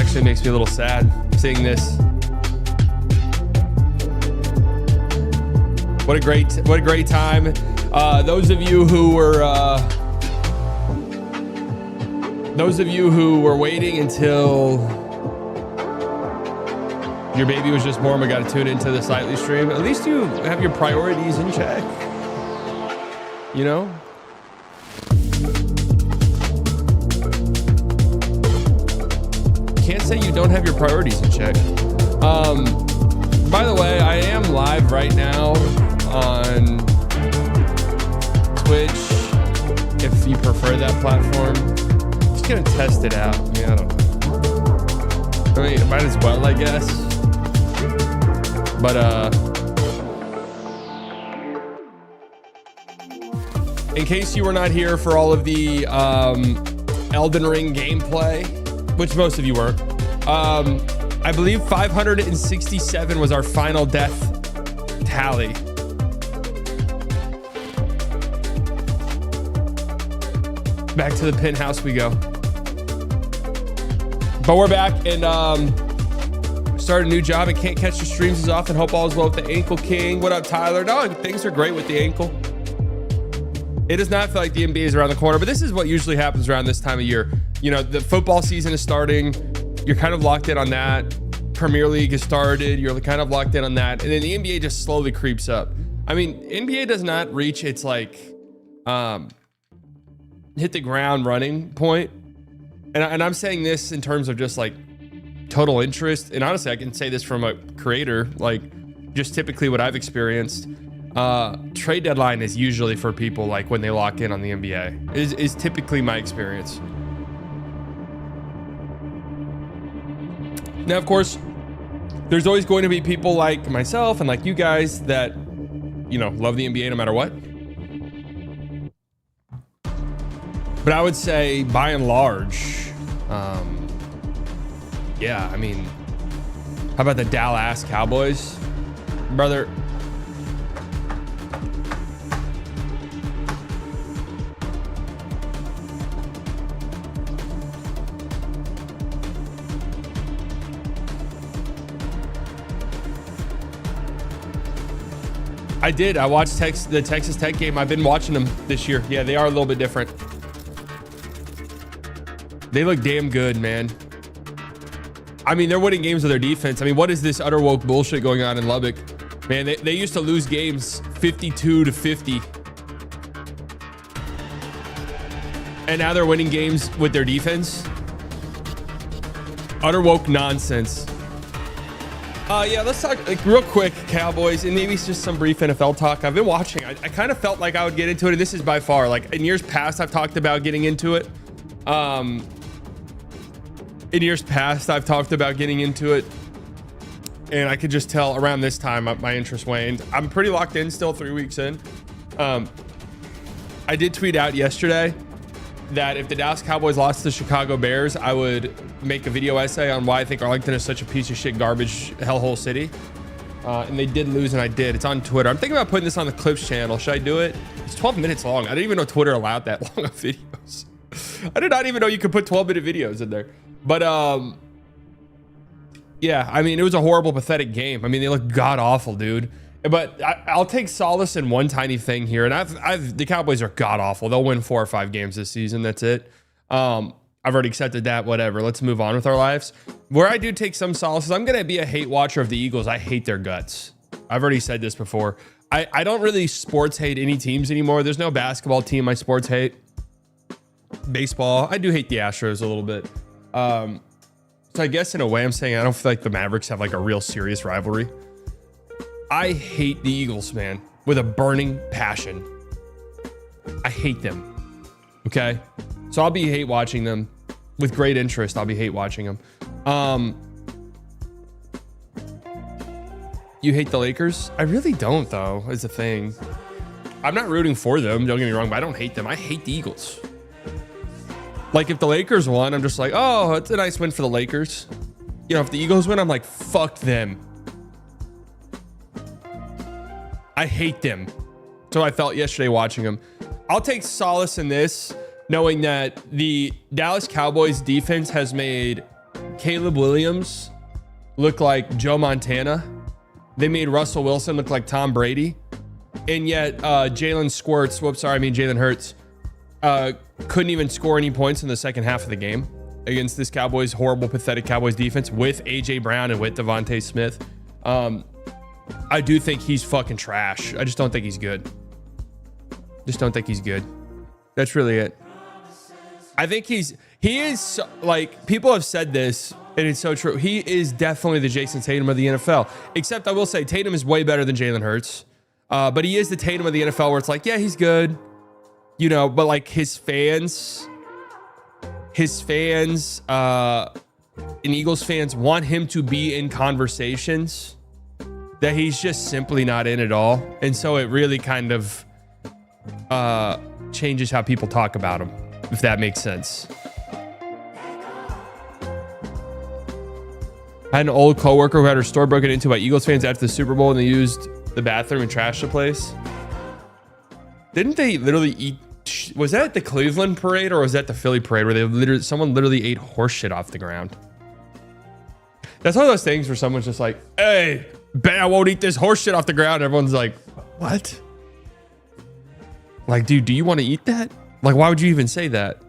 actually makes me a little sad seeing this. What a great time. Those of you who were waiting until your baby was just born, we got to tune into the Slightly stream. At least you have your priorities in check. You know? Can't say you don't have your priorities in check. By the way, I am live right now on Twitch, if you prefer that platform. Just gonna test it out. I mean, I don't know. I mean, might as well, I guess. But in case you were not here for all of the Elden Ring gameplay, which most of you weren't, I believe 567 was our final death tally. Back to the penthouse we go. But we're back and started a new job and can't catch the streams as often. Hope all is well with the ankle king. What up, Tyler? No, things are great with the ankle. It does not feel like the NBA is around the corner, but this is what usually happens around this time of year. You know, the football season is starting. You're kind of locked in on that. Premier League has started. You're kind of locked in on that. And then the NBA just slowly creeps up. I mean, NBA does not reach its like hit the ground running point. And I'm saying this in terms of just like total interest. And honestly, I can say this from a creator, like just typically what I've experienced. Trade deadline is usually for people like when they lock in on the NBA is typically my experience. Now, of course, there's always going to be people like myself and like you guys that, you know, love the NBA no matter what. But I would say by and large, yeah, I mean, how about the Dallas Cowboys, brother? I did. I watched the Texas Tech game. I've been watching them this year. Yeah, they are a little bit different. They look damn good, man. I mean, they're winning games with their defense. I mean, what is this utter woke bullshit going on in Lubbock? Man, they used to lose games 52-50. And now they're winning games with their defense. Utter woke nonsense. Yeah, let's talk like real quick Cowboys and maybe just some brief NFL talk. I've been watching. I kind of felt like I would get into it, and this is by far, like in years past, I've talked about getting into it. In years past, I've talked about getting into it, and I could just tell around this time my interest waned. I'm pretty locked in still 3 weeks in. I did tweet out yesterday that if the Dallas Cowboys lost to the Chicago Bears, I would make a video essay on why I think Arlington is such a piece of shit garbage hellhole city. And they did lose, and I did. It's on Twitter. I'm thinking about putting this on the Clips channel. Should I do it? It's 12 minutes long. I didn't even know Twitter allowed that long of videos. I did not even know you could put 12-minute videos in there. But yeah, I mean, it was a horrible, pathetic game. I mean, they look god awful, dude. But I'll take solace in one tiny thing here, and the Cowboys are god awful. They'll win 4 or 5 games this season. That's it. I've already accepted that. Whatever. Let's move on with our lives. Where I do take some solace is I'm gonna be a hate watcher of the Eagles. I hate their guts. I've already said this before. I don't really sports hate any teams anymore. There's no basketball team I sports hate. Baseball, I do hate the Astros a little bit. So I guess in a way I'm saying I don't feel like the Mavericks have like a real serious rivalry. I hate the Eagles, man, with a burning passion. I hate them. Okay. So I'll be hate watching them with great interest. I'll be hate watching them. You hate the Lakers? I really don't, though, is the thing. I'm not rooting for them, don't get me wrong, but I don't hate them. I hate the Eagles. Like, if the Lakers won, I'm just like, oh, it's a nice win for the Lakers. You know, if the Eagles win, I'm like, fuck them. I hate them. So I felt yesterday watching them. I'll take solace in this, knowing that the Dallas Cowboys defense has made Caleb Williams look like Joe Montana. They made Russell Wilson look like Tom Brady. And yet Jalen Hurts couldn't even score any points in the second half of the game against this Cowboys, horrible, pathetic Cowboys defense with A.J. Brown and with Devontae Smith. I do think he's fucking trash. I just don't think he's good. That's really it. I think he is, like, people have said this, and it's so true. He is definitely the Jason Tatum of the NFL. Except I will say Tatum is way better than Jalen Hurts. But he is the Tatum of the NFL where it's like, yeah, he's good. You know, but like his fans, and Eagles fans want him to be in conversations that he's just simply not in at all. And so it really kind of changes how people talk about him, if that makes sense. I had an old coworker who had her store broken into by Eagles fans after the Super Bowl, and they used the bathroom and trashed the place. Didn't they literally eat? Was that at the Cleveland parade or was that the Philly parade where someone literally ate horse shit off the ground? That's one of those things where someone's just like, hey, bet I won't eat this horse shit off the ground. Everyone's like, what? Like, dude, do you want to eat that? Like, why would you even say that?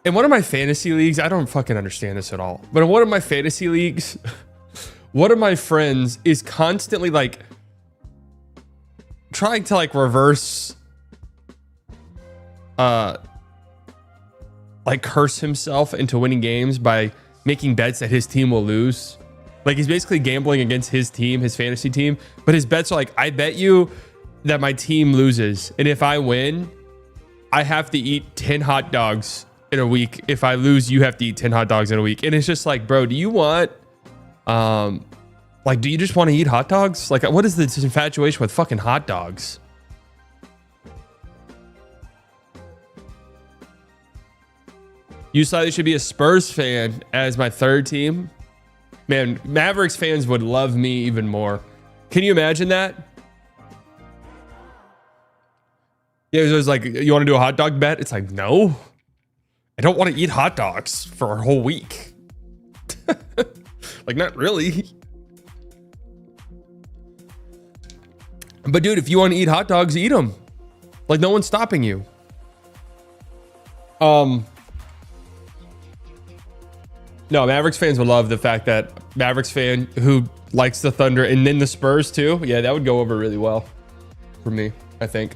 In one of my fantasy leagues, I don't fucking understand this at all, but in one of my fantasy leagues, one of my friends is constantly like trying to like reverse, like curse himself into winning games by making bets that his team will lose. Like he's basically gambling against his team, his fantasy team, but his bets are like, I bet you that my team loses, and if I win, I have to eat 10 hot dogs in a week. If I lose, you have to eat 10 hot dogs in a week. And it's just like, bro, do you want, like, do you just want to eat hot dogs? Like, what is this infatuation with fucking hot dogs? You slightly should be a Spurs fan as my third team. Man, Mavericks fans would love me even more. Can you imagine that? Yeah, it was like, you want to do a hot dog bet? It's like, no. I don't want to eat hot dogs for a whole week. Like, not really. But dude, if you want to eat hot dogs, eat them. Like, no one's stopping you. No, Mavericks fans would love the fact that Mavericks fan who likes the Thunder and then the Spurs too. Yeah, that would go over really well for me, I think.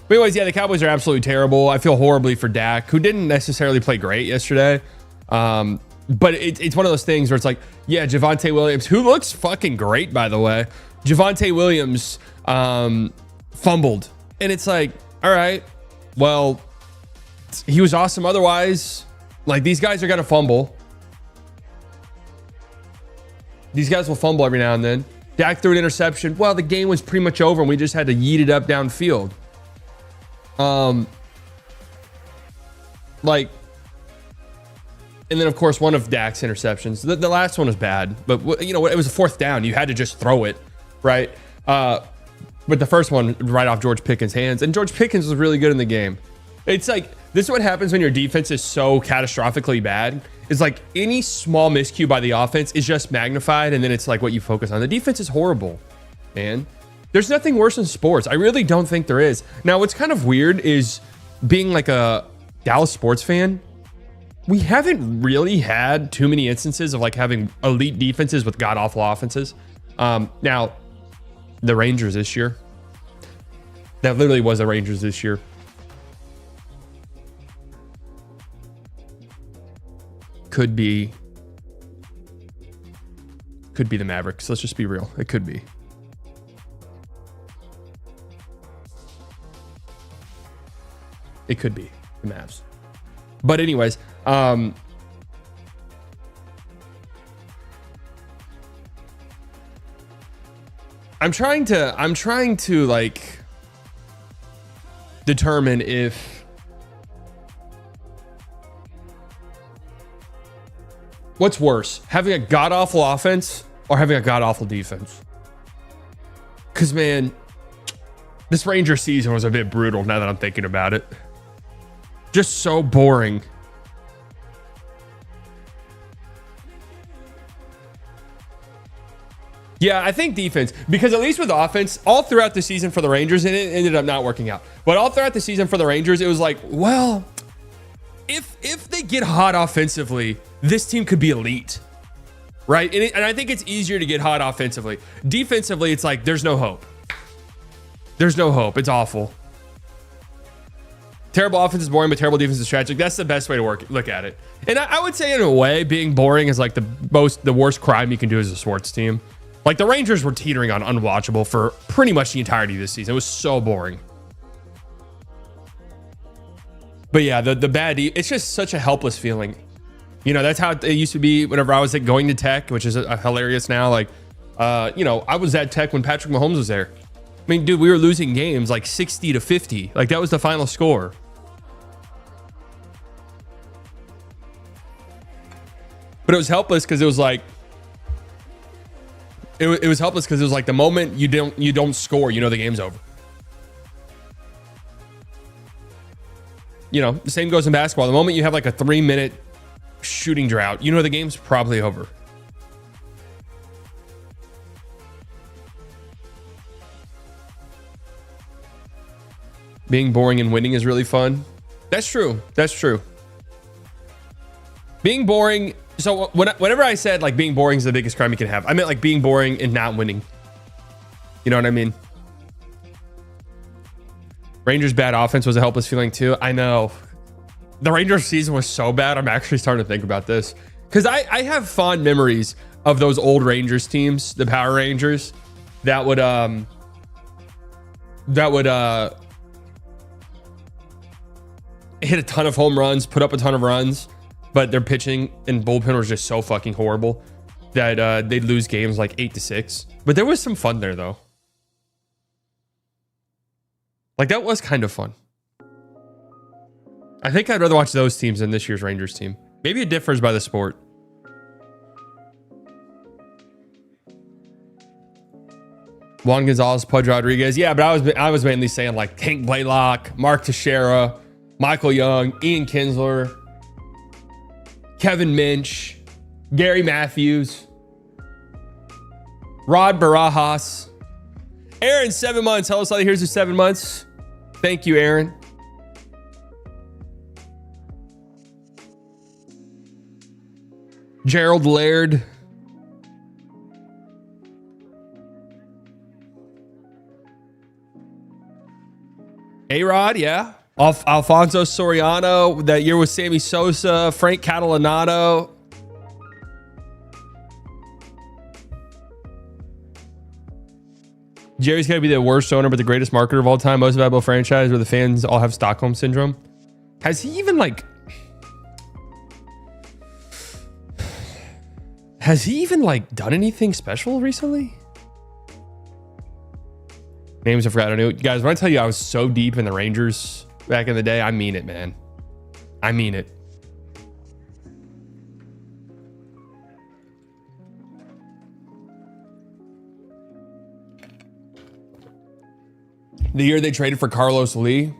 But anyways, yeah, the Cowboys are absolutely terrible. I feel horribly for Dak, who didn't necessarily play great yesterday. But it's one of those things where it's like, yeah, Javonte Williams, who looks fucking great, by the way. Javonte Williams fumbled. And it's like, all right, well, he was awesome otherwise. Like, these guys are going to fumble. These guys will fumble every now and then. Dak threw an interception. Well, the game was pretty much over, and we just had to yeet it up downfield. Like, and then of course one of Dak's interceptions, the last one was bad, but you know what, it was a fourth down, you had to just throw it, right? But the first one right off George Pickens' hands, and George Pickens was really good in the game. It's like, this is what happens when your defense is so catastrophically bad. It's like any small miscue by the offense is just magnified, and then it's like what you focus on. The defense is horrible, man. There's nothing worse in sports. I really don't think there is. Now, what's kind of weird is being like a Dallas sports fan. We haven't really had too many instances of like having elite defenses with god-awful offenses. Now, the Rangers this year. That literally was the Rangers this year. Could be the Mavericks. Let's just be real. It could be. It could be the Mavs. But anyways, I'm trying to like determine if what's worse, having a god-awful offense or having a god-awful defense. Because, man, this Ranger season was a bit brutal now that I'm thinking about it. Just so boring. Yeah, I think defense, because at least with offense, all throughout the season for the Rangers, and it ended up not working out. But all throughout the season for the Rangers, it was like, well, if they get hot offensively, this team could be elite, right? And I think it's easier to get hot offensively. Defensively, it's like there's no hope. There's no hope. It's awful. Terrible offense is boring, but terrible defense is tragic. That's the best way to look at it. And I would say, in a way, being boring is like the worst crime you can do as a sports team. Like, the Rangers were teetering on unwatchable for pretty much the entirety of this season. It was so boring. But yeah, the bad, it's just such a helpless feeling. You know, that's how it used to be whenever I was like going to Tech, which is hilarious now. Like, you know, I was at Tech when Patrick Mahomes was there. I mean, dude, we were losing games like 60-50. Like, that was the final score. But it was helpless because it was like, it was helpless because it was like the moment you don't score, you know the game's over. You know, the same goes in basketball. The moment you have like a 3-minute shooting drought, you know the game's probably over. Being boring and winning is really fun. That's true. That's true. Being boring. So whenever I said like being boring is the biggest crime you can have, I meant like being boring and not winning. You know what I mean? Rangers' bad offense was a helpless feeling too. I know. The Rangers season was so bad. I'm actually starting to think about this because I have fond memories of those old Rangers teams, the Power Rangers, that would hit a ton of home runs, put up a ton of runs, but their pitching and bullpen was just so fucking horrible that they'd lose games like 8-6. But there was some fun there though. Like, that was kind of fun. I think I'd rather watch those teams than this year's Rangers team. Maybe it differs by the sport. Juan Gonzalez, Pudge Rodriguez. Yeah, but I was mainly saying like Tank Blaylock, Mark Teixeira, Michael Young, Ian Kinsler, Kevin Minch, Gary Matthews, Rod Barajas. Aaron, 7 months. Hello, Sally. Here's your 7 months. Thank you, Aaron. Gerald Laird. A-Rod, yeah. Alfonso Soriano. That year with Sammy Sosa, Frank Catalanato. Jerry's got to be the worst owner, but the greatest marketer of all time. Most valuable franchise where the fans all have Stockholm syndrome. Has he even done anything special recently? Names I forgot. I knew. Guys, when I tell you I was so deep in the Rangers back in the day, I mean it, man. I mean it. The year they traded for Carlos Lee.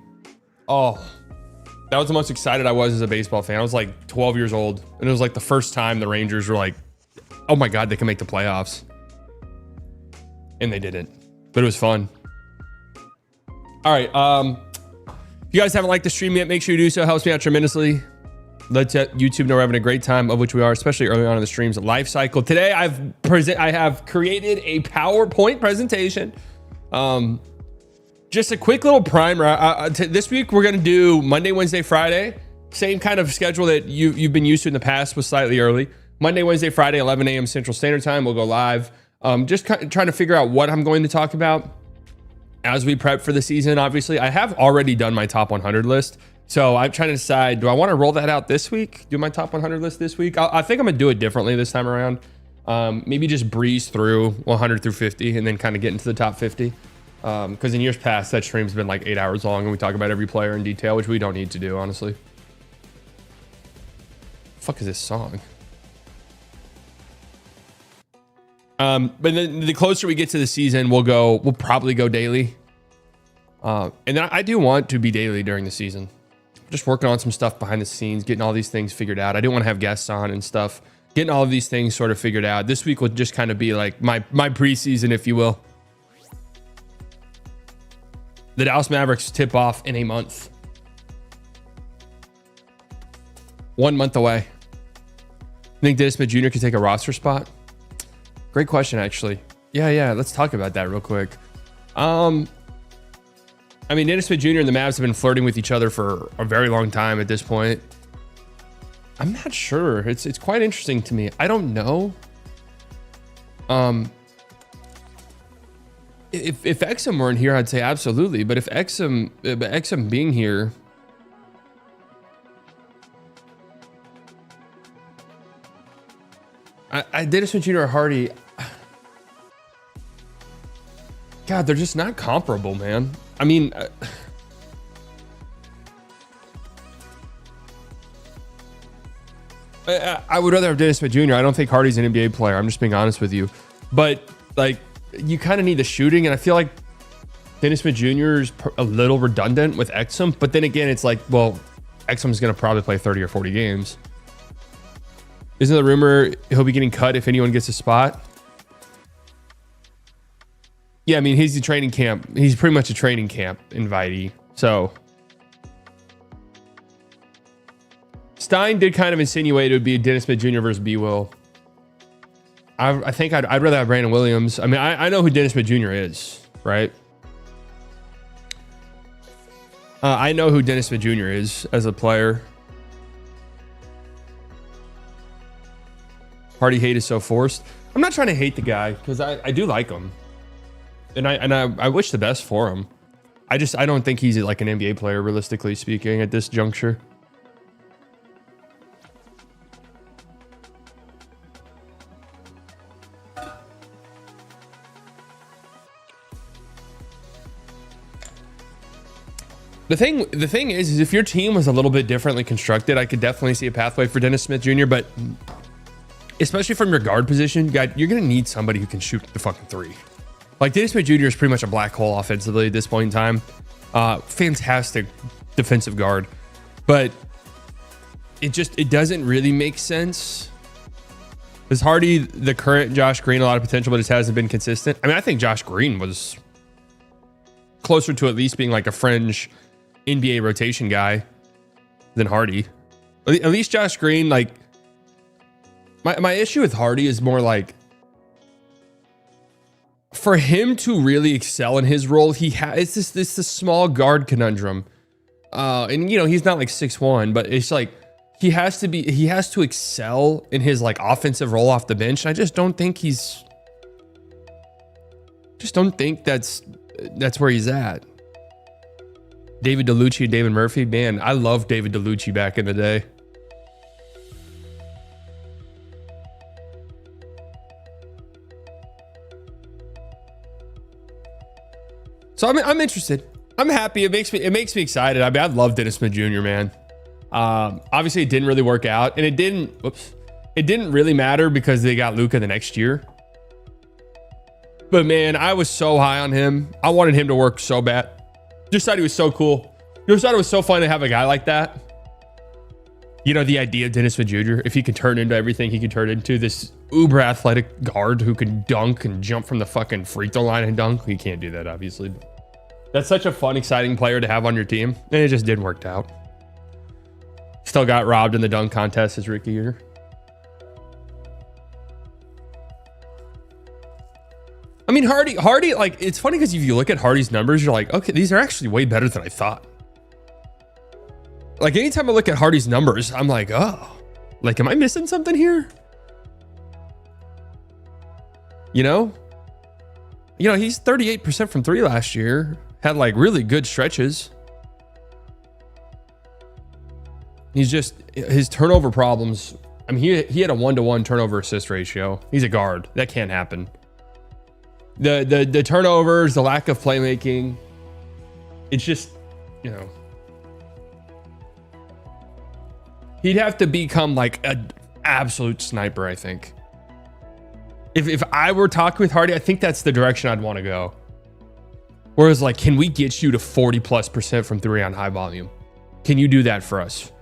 Oh, that was the most excited I was as a baseball fan. I was like 12 years old. And it was like the first time the Rangers were like, oh my God, they can make the playoffs. And they didn't. But it was fun. All right. If you guys haven't liked the stream yet, make sure you do so. It helps me out tremendously. Let YouTube know we're having a great time, of which we are, especially early on in the stream's life cycle. Today, I have created a PowerPoint presentation. Just a quick little primer. This week, we're going to do Monday, Wednesday, Friday. Same kind of schedule that you've been used to in the past, was slightly early. Monday, Wednesday, Friday, 11 a.m. Central Standard Time. We'll go live. Just trying to figure out what I'm going to talk about as we prep for the season. Obviously, I have already done my top 100 list. So I'm trying to decide, do I want to roll that out this week? Do my top 100 list this week? I think I'm going to do it differently this time around. Maybe just breeze through 100 through 50 and then kind of get into the top 50. Because in years past, that stream's been like 8 hours long and we talk about every player in detail, which we don't need to do, honestly. The fuck is this song? But then the closer we get to the season, we'll probably go daily. And then I do want to be daily during the season. Just working on some stuff behind the scenes, getting all these things figured out. I do want to have guests on and stuff getting all of these things sort of figured out. This week will just kind of be like my preseason, if you will. The Dallas Mavericks tip off in a month. 1 month away. Think Dennis Smith Jr. could take a roster spot? Great question, actually. Yeah. Let's talk about that real quick. I mean, Dennis Smith Jr. and the Mavs have been flirting with each other for a very long time at this point. I'm not sure. It's quite interesting to me. I don't know. If Exum weren't here, I'd say absolutely. But if Exum being here, I Dennis Smith Jr. or Hardy. God, they're just not comparable, man. I mean, I would rather have Dennis Smith Jr. I don't think Hardy's an NBA player. I'm just being honest with you. But like, you kind of need the shooting, and I feel like Dennis Smith Jr. is a little redundant with Exum. But then again, it's like, well, Exum's going to probably play 30 or 40 games. Isn't the rumor he'll be getting cut if anyone gets a spot? Yeah, I mean, he's a training camp. He's pretty much a training camp invitee. So Stein did kind of insinuate it would be Dennis Smith Jr. versus B. Will. I think I'd rather have Brandon Williams. I mean, I know who Dennis Smith Jr. is, right? I know who Dennis Smith Jr. is as a player. Hardy hate is so forced. I'm not trying to hate the guy because I do like him. And I wish the best for him. I don't think he's like an NBA player, realistically speaking, at this juncture. The thing is if your team was a little bit differently constructed, I could definitely see a pathway for Dennis Smith Jr., but especially from your guard position, God, you're going to need somebody who can shoot the fucking three. Like, Dennis Smith Jr. is pretty much a black hole offensively at this point in time. Fantastic defensive guard. But it doesn't really make sense. Is Hardy the current Josh Green? A lot of potential, but it hasn't been consistent. I mean, I think Josh Green was closer to at least being like a fringe NBA rotation guy than Hardy. At least Josh Green, like, my issue with Hardy is more like, for him to really excel in his role, it's this small guard conundrum. And you know, he's not like 6'1", but it's like he has to excel in his like offensive role off the bench. I just don't think that's where he's at. David DeLucci, David Murphy, man, I love David DeLucci back in the day. So I'm interested. I'm happy. It makes me excited. I mean, I love Dennis Smith Jr., man. Obviously, it didn't really work out, and it didn't really matter because they got Luka the next year. But man, I was so high on him. I wanted him to work so bad. Just thought he was so cool. Just thought it was so fun to have a guy like that. You know, the idea of Dennis Smith Jr., if he could turn into everything he could turn into, this uber athletic guard who can dunk and jump from the fucking free throw line and dunk. He can't do that, obviously. That's such a fun, exciting player to have on your team. And it just didn't work out. Still got robbed in the dunk contest his rookie year. I mean, Hardy, like, it's funny because if you look at Hardy's numbers, you're like, okay, these are actually way better than I thought. Like, anytime I look at Hardy's numbers, I'm like, oh, like, am I missing something here? You know, he's 38% from three last year. Had like really good stretches. He's just, his turnover problems. I mean, he had a 1-to-1 turnover assist ratio. He's a guard. That can't happen. The turnovers, the lack of playmaking. It's just, you know, he'd have to become like an absolute sniper, I think. If I were talking with Hardy, I think that's the direction I'd want to go. Whereas, like, can we get you to 40+% from three on high volume? Can you do that for us?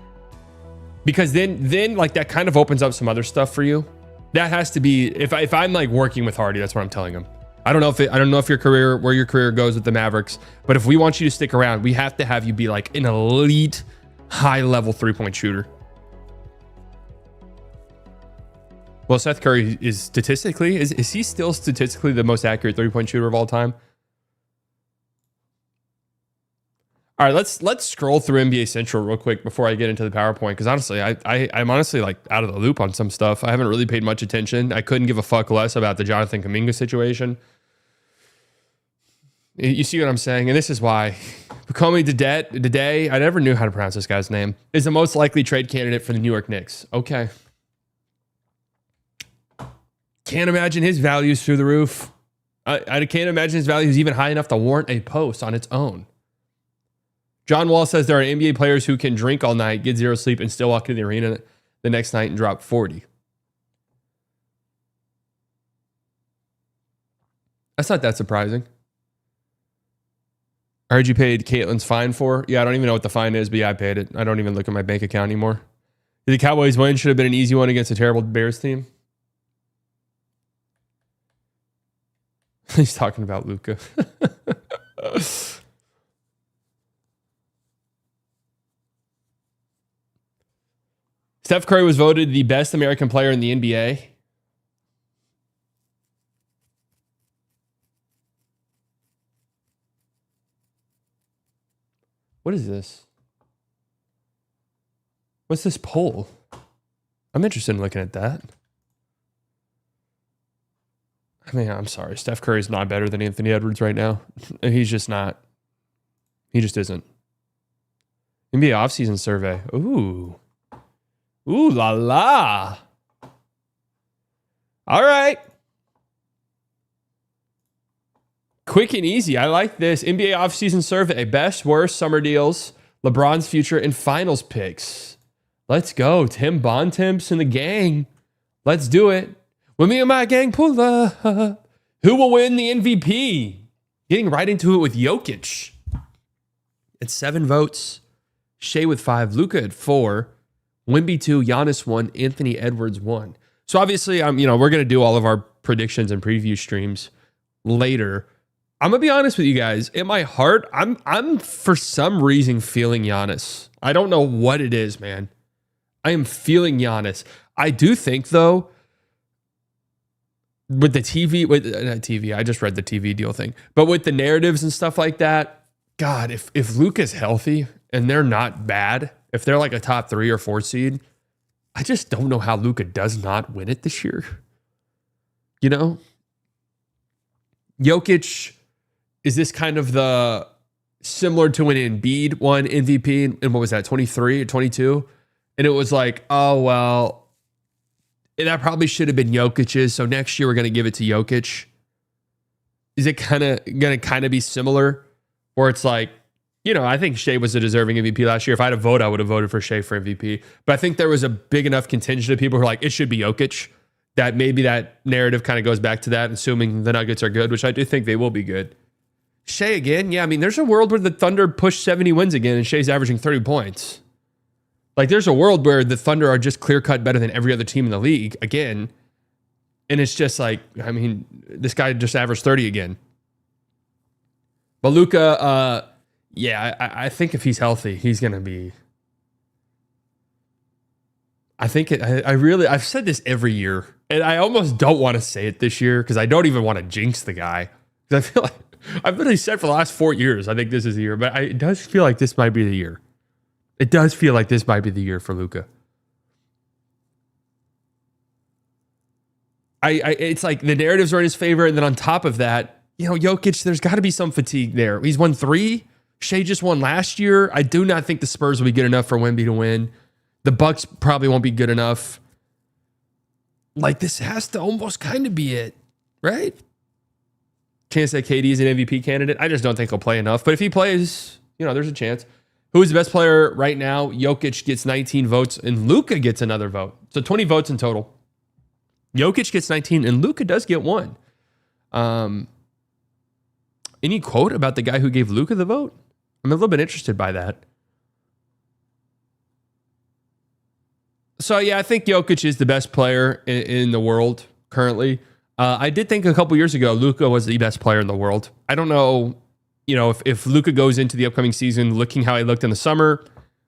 because then like that kind of opens up some other stuff for you. That has to be, if I'm like working with Hardy, that's what I'm telling him. I don't know if where your career goes with the Mavericks, but if we want you to stick around, we have to have you be like an elite high level 3-point shooter. Well, Seth Curry is statistically, is he still statistically the most accurate 3-point shooter of all time? All right, let's scroll through NBA Central real quick before I get into the PowerPoint, because honestly, I'm honestly like out of the loop on some stuff. I haven't really paid much attention. I couldn't give a fuck less about the Jonathan Kuminga situation. You see what I'm saying? And this is why Kobe today, I never knew how to pronounce this guy's name, is the most likely trade candidate for the New York Knicks. Okay. Can't imagine his value's through the roof. I can't imagine his value is even high enough to warrant a post on its own. John Wall says there are NBA players who can drink all night, get zero sleep, and still walk into the arena the next night and drop 40. That's not that surprising. I heard you paid Caitlin's fine for. Yeah, I don't even know what the fine is, but yeah, I paid it. I don't even look at my bank account anymore. Did the Cowboys win? Should have been an easy one against a terrible Bears team. He's talking about Luka. Steph Curry was voted the best American player in the NBA. What is this? What's this poll? I'm interested in looking at that. I mean, I'm sorry. Steph Curry's not better than Anthony Edwards right now. He's just not. He just isn't. NBA offseason survey. Ooh. Ooh la la. All right. Quick and easy. I like this. NBA offseason survey. Best, worst, summer deals, LeBron's future, and finals picks. Let's go. Tim Bontemps and the gang. Let's do it. When me and my gang pull up. Who will win the MVP? Getting right into it with Jokic. It's 7 votes. Shea with 5. Luka at 4. Wemby 2. Giannis 1. Anthony Edwards 1. So obviously, we're going to do all of our predictions and preview streams later. I'm going to be honest with you guys. In my heart, I'm for some reason feeling Giannis. I don't know what it is, man. I am feeling Giannis. I do think, though, with the TV, I just read the TV deal thing, but with the narratives and stuff like that, God, if Luka's healthy and they're not bad, if they're like a top 3 or 4 seed, I just don't know how Luka does not win it this year. You know? Jokic, is this kind of the similar to when Embiid won MVP in what was that, 23 or 22? And it was like, oh, well, that probably should have been Jokic's. So next year we're going to give it to Jokic. Is it going to be similar? Or it's like, I think Shea was a deserving MVP last year. If I had a vote, I would have voted for Shea for MVP. But I think there was a big enough contingent of people who are like, it should be Jokic, that maybe that narrative kind of goes back to that, assuming the Nuggets are good, which I do think they will be good. Shea again, yeah, I mean, there's a world where the Thunder push 70 wins again and Shea's averaging 30 points. Like, there's a world where the Thunder are just clear-cut better than every other team in the league again. And it's just like, I mean, this guy just averaged 30 again. But Luka, I think if he's healthy, he's going to be... I've said this every year, and I almost don't want to say it this year because I don't even want to jinx the guy. Because I feel like I've literally said for the last 4 years, I think this is the year, but it does feel like this might be the year. It does feel like this might be the year for Luka. It's like the narratives are in his favor, and then on top of that, Jokic, there's got to be some fatigue there. He's won 3. Shea just won last year. I do not think the Spurs will be good enough for Wemby to win. The Bucks probably won't be good enough. Like, this has to almost kind of be it, right? Chance that KD is an MVP candidate. I just don't think he'll play enough. But if he plays, there's a chance. Who is the best player right now? Jokic gets 19 votes and Luka gets another vote. So 20 votes in total. Jokic gets 19 and Luka does get 1. Any quote about the guy who gave Luka the vote? I'm a little bit interested by that. So yeah, I think Jokic is the best player in the world currently. I did think a couple years ago Luka was the best player in the world. I don't know, if Luka goes into the upcoming season looking how he looked in the summer,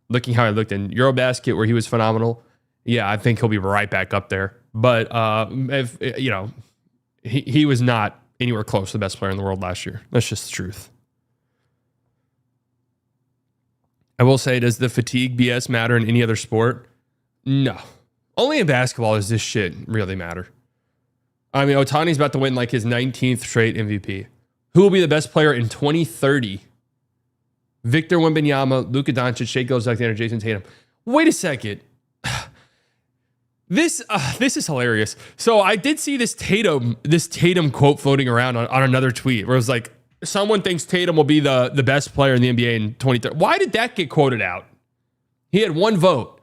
looking how he looked in Eurobasket where he was phenomenal. Yeah, I think he'll be right back up there. But if he was not anywhere close to the best player in the world last year. That's just the truth. I will say, does the fatigue BS matter in any other sport? No. Only in basketball does this shit really matter. I mean, Ohtani's about to win like his 19th straight MVP. Who will be the best player in 2030? Victor Wembanyama, Luka Doncic, Shai Gilgeous-Alexander, Jason Tatum. Wait a second. This is hilarious. So I did see this Tatum quote floating around on another tweet where it was like, someone thinks Tatum will be the best player in the NBA in 2030. Why did that get quoted out? He had one vote.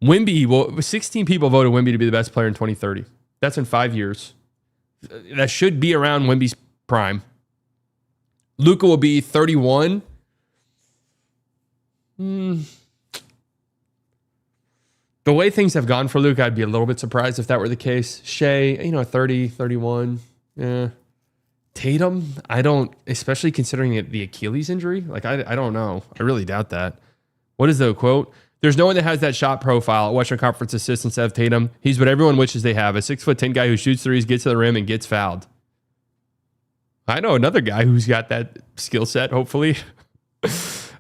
16 people voted Wemby to be the best player in 2030. That's in 5 years. That should be around Wemby's prime. Luka will be 31. The way things have gone for Luka, I'd be a little bit surprised if that were the case. Shai, 30, 31. Yeah. Tatum, I don't, especially considering the Achilles injury. Like, I don't know. I really doubt that. What is the quote? There's no one that has that shot profile at Western Conference assist instead of Tatum. He's what everyone wishes they have. A 6'10" guy who shoots threes, gets to the rim, and gets fouled. I know another guy who's got that skill set, hopefully.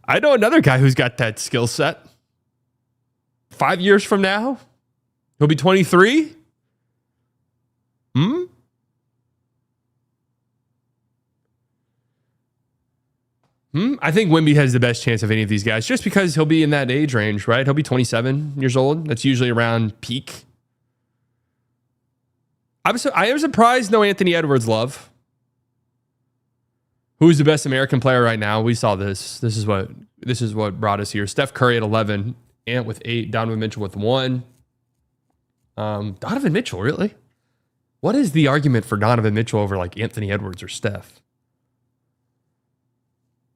I know another guy who's got that skill set. 5 years from now, he'll be 23. I think Wemby has the best chance of any of these guys just because he'll be in that age range, right? He'll be 27 years old. That's usually around peak. I am surprised no Anthony Edwards love. Who's the best American player right now? We saw this. This is what brought us here. Steph Curry at 11, Ant with 8, Donovan Mitchell with 1. Donovan Mitchell, really? What is the argument for Donovan Mitchell over like Anthony Edwards or Steph?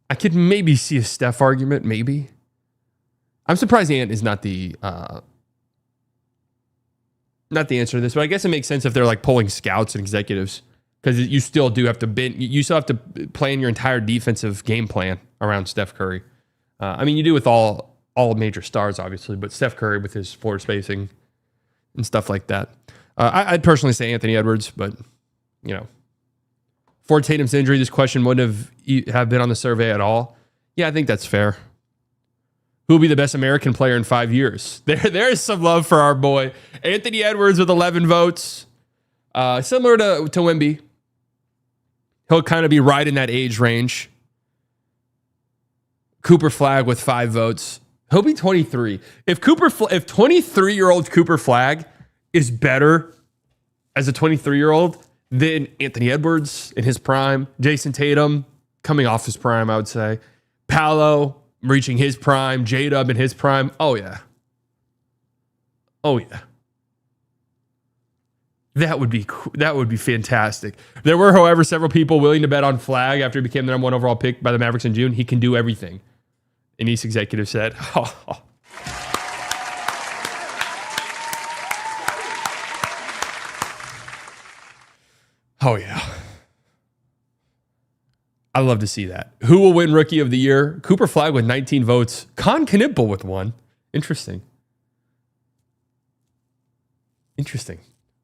I could maybe see a Steph argument, maybe. I'm surprised Ant is not the answer to this, but I guess it makes sense if they're like pulling scouts and executives because you still do have to you still have to plan your entire defensive game plan around Steph Curry. I mean, you do with all major stars, obviously, but Steph Curry with his floor spacing and stuff like that. I'd personally say Anthony Edwards, but for Tatum's injury, this question wouldn't have been on the survey at all. Yeah, I think that's fair. Who will be the best American player in 5 years? There is some love for our boy. Anthony Edwards with 11 votes. Similar to Wemby. He'll kind of be right in that age range. Cooper Flagg with 5 votes. He'll be 23. If 23-year-old Cooper Flagg is better as a 23-year-old than Anthony Edwards in his prime, Jason Tatum coming off his prime, I would say, Paolo reaching his prime, J-Dub in his prime. Oh, yeah. That would be fantastic. There were, however, several people willing to bet on Flagg after he became the number 1 overall pick by the Mavericks in June. He can do everything. An East executive said, Oh, yeah. I'd love to see that. Who will win Rookie of the Year? Cooper Flagg with 19 votes. Con Knipple with 1. Interesting.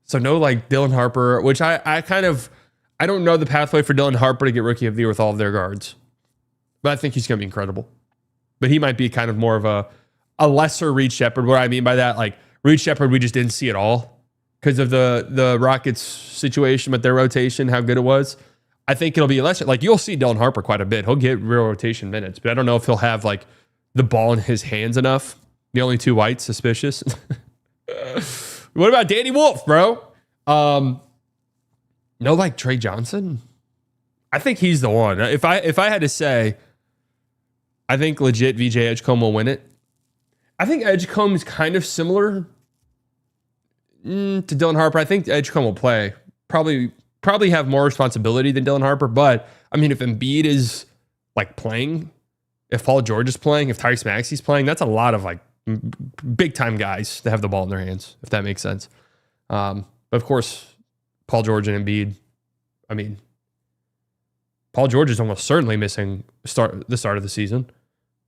So no like Dylan Harper, which I don't know the pathway for Dylan Harper to get Rookie of the Year with all of their guards. But I think he's going to be incredible. But he might be kind of more of a lesser Reed Shepherd. What I mean by that, like Reed Shepherd, we just didn't see it all because of the Rockets situation with their rotation, how good it was. I think it'll be lesser. Like you'll see Dylan Harper quite a bit. He'll get real rotation minutes, but I don't know if he'll have like the ball in his hands enough. The only 2 whites, suspicious. What about Danny Wolf, bro? No, like Trey Johnson. I think he's the one. If I had to say, I think legit VJ Edgecombe will win it. I think Edgecombe is kind of similar to Dylan Harper. I think Edgecombe will play. Probably have more responsibility than Dylan Harper. But I mean, if Embiid is like playing, if Paul George is playing, if Tyrese Maxey's playing, that's a lot of like big time guys that have the ball in their hands, if that makes sense. But of course, Paul George and Embiid. I mean, Paul George is almost certainly missing the start of the season.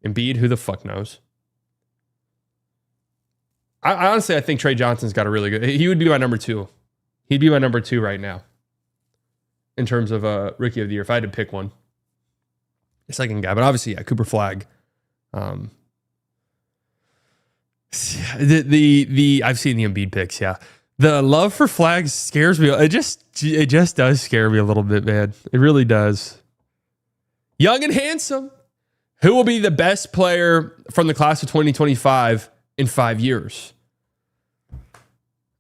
Embiid, who the fuck knows? I honestly think Trey Johnson's got a really good. He would be my number 2. He'd be my number 2 right now in terms of rookie of the year if I had to pick one. The second guy, but obviously, yeah, Cooper Flagg. I've seen the Embiid picks. Yeah, the love for Flagg scares me. It just does scare me a little bit, man. It really does. Young and handsome. Who will be the best player from the class of 2025 in 5 years?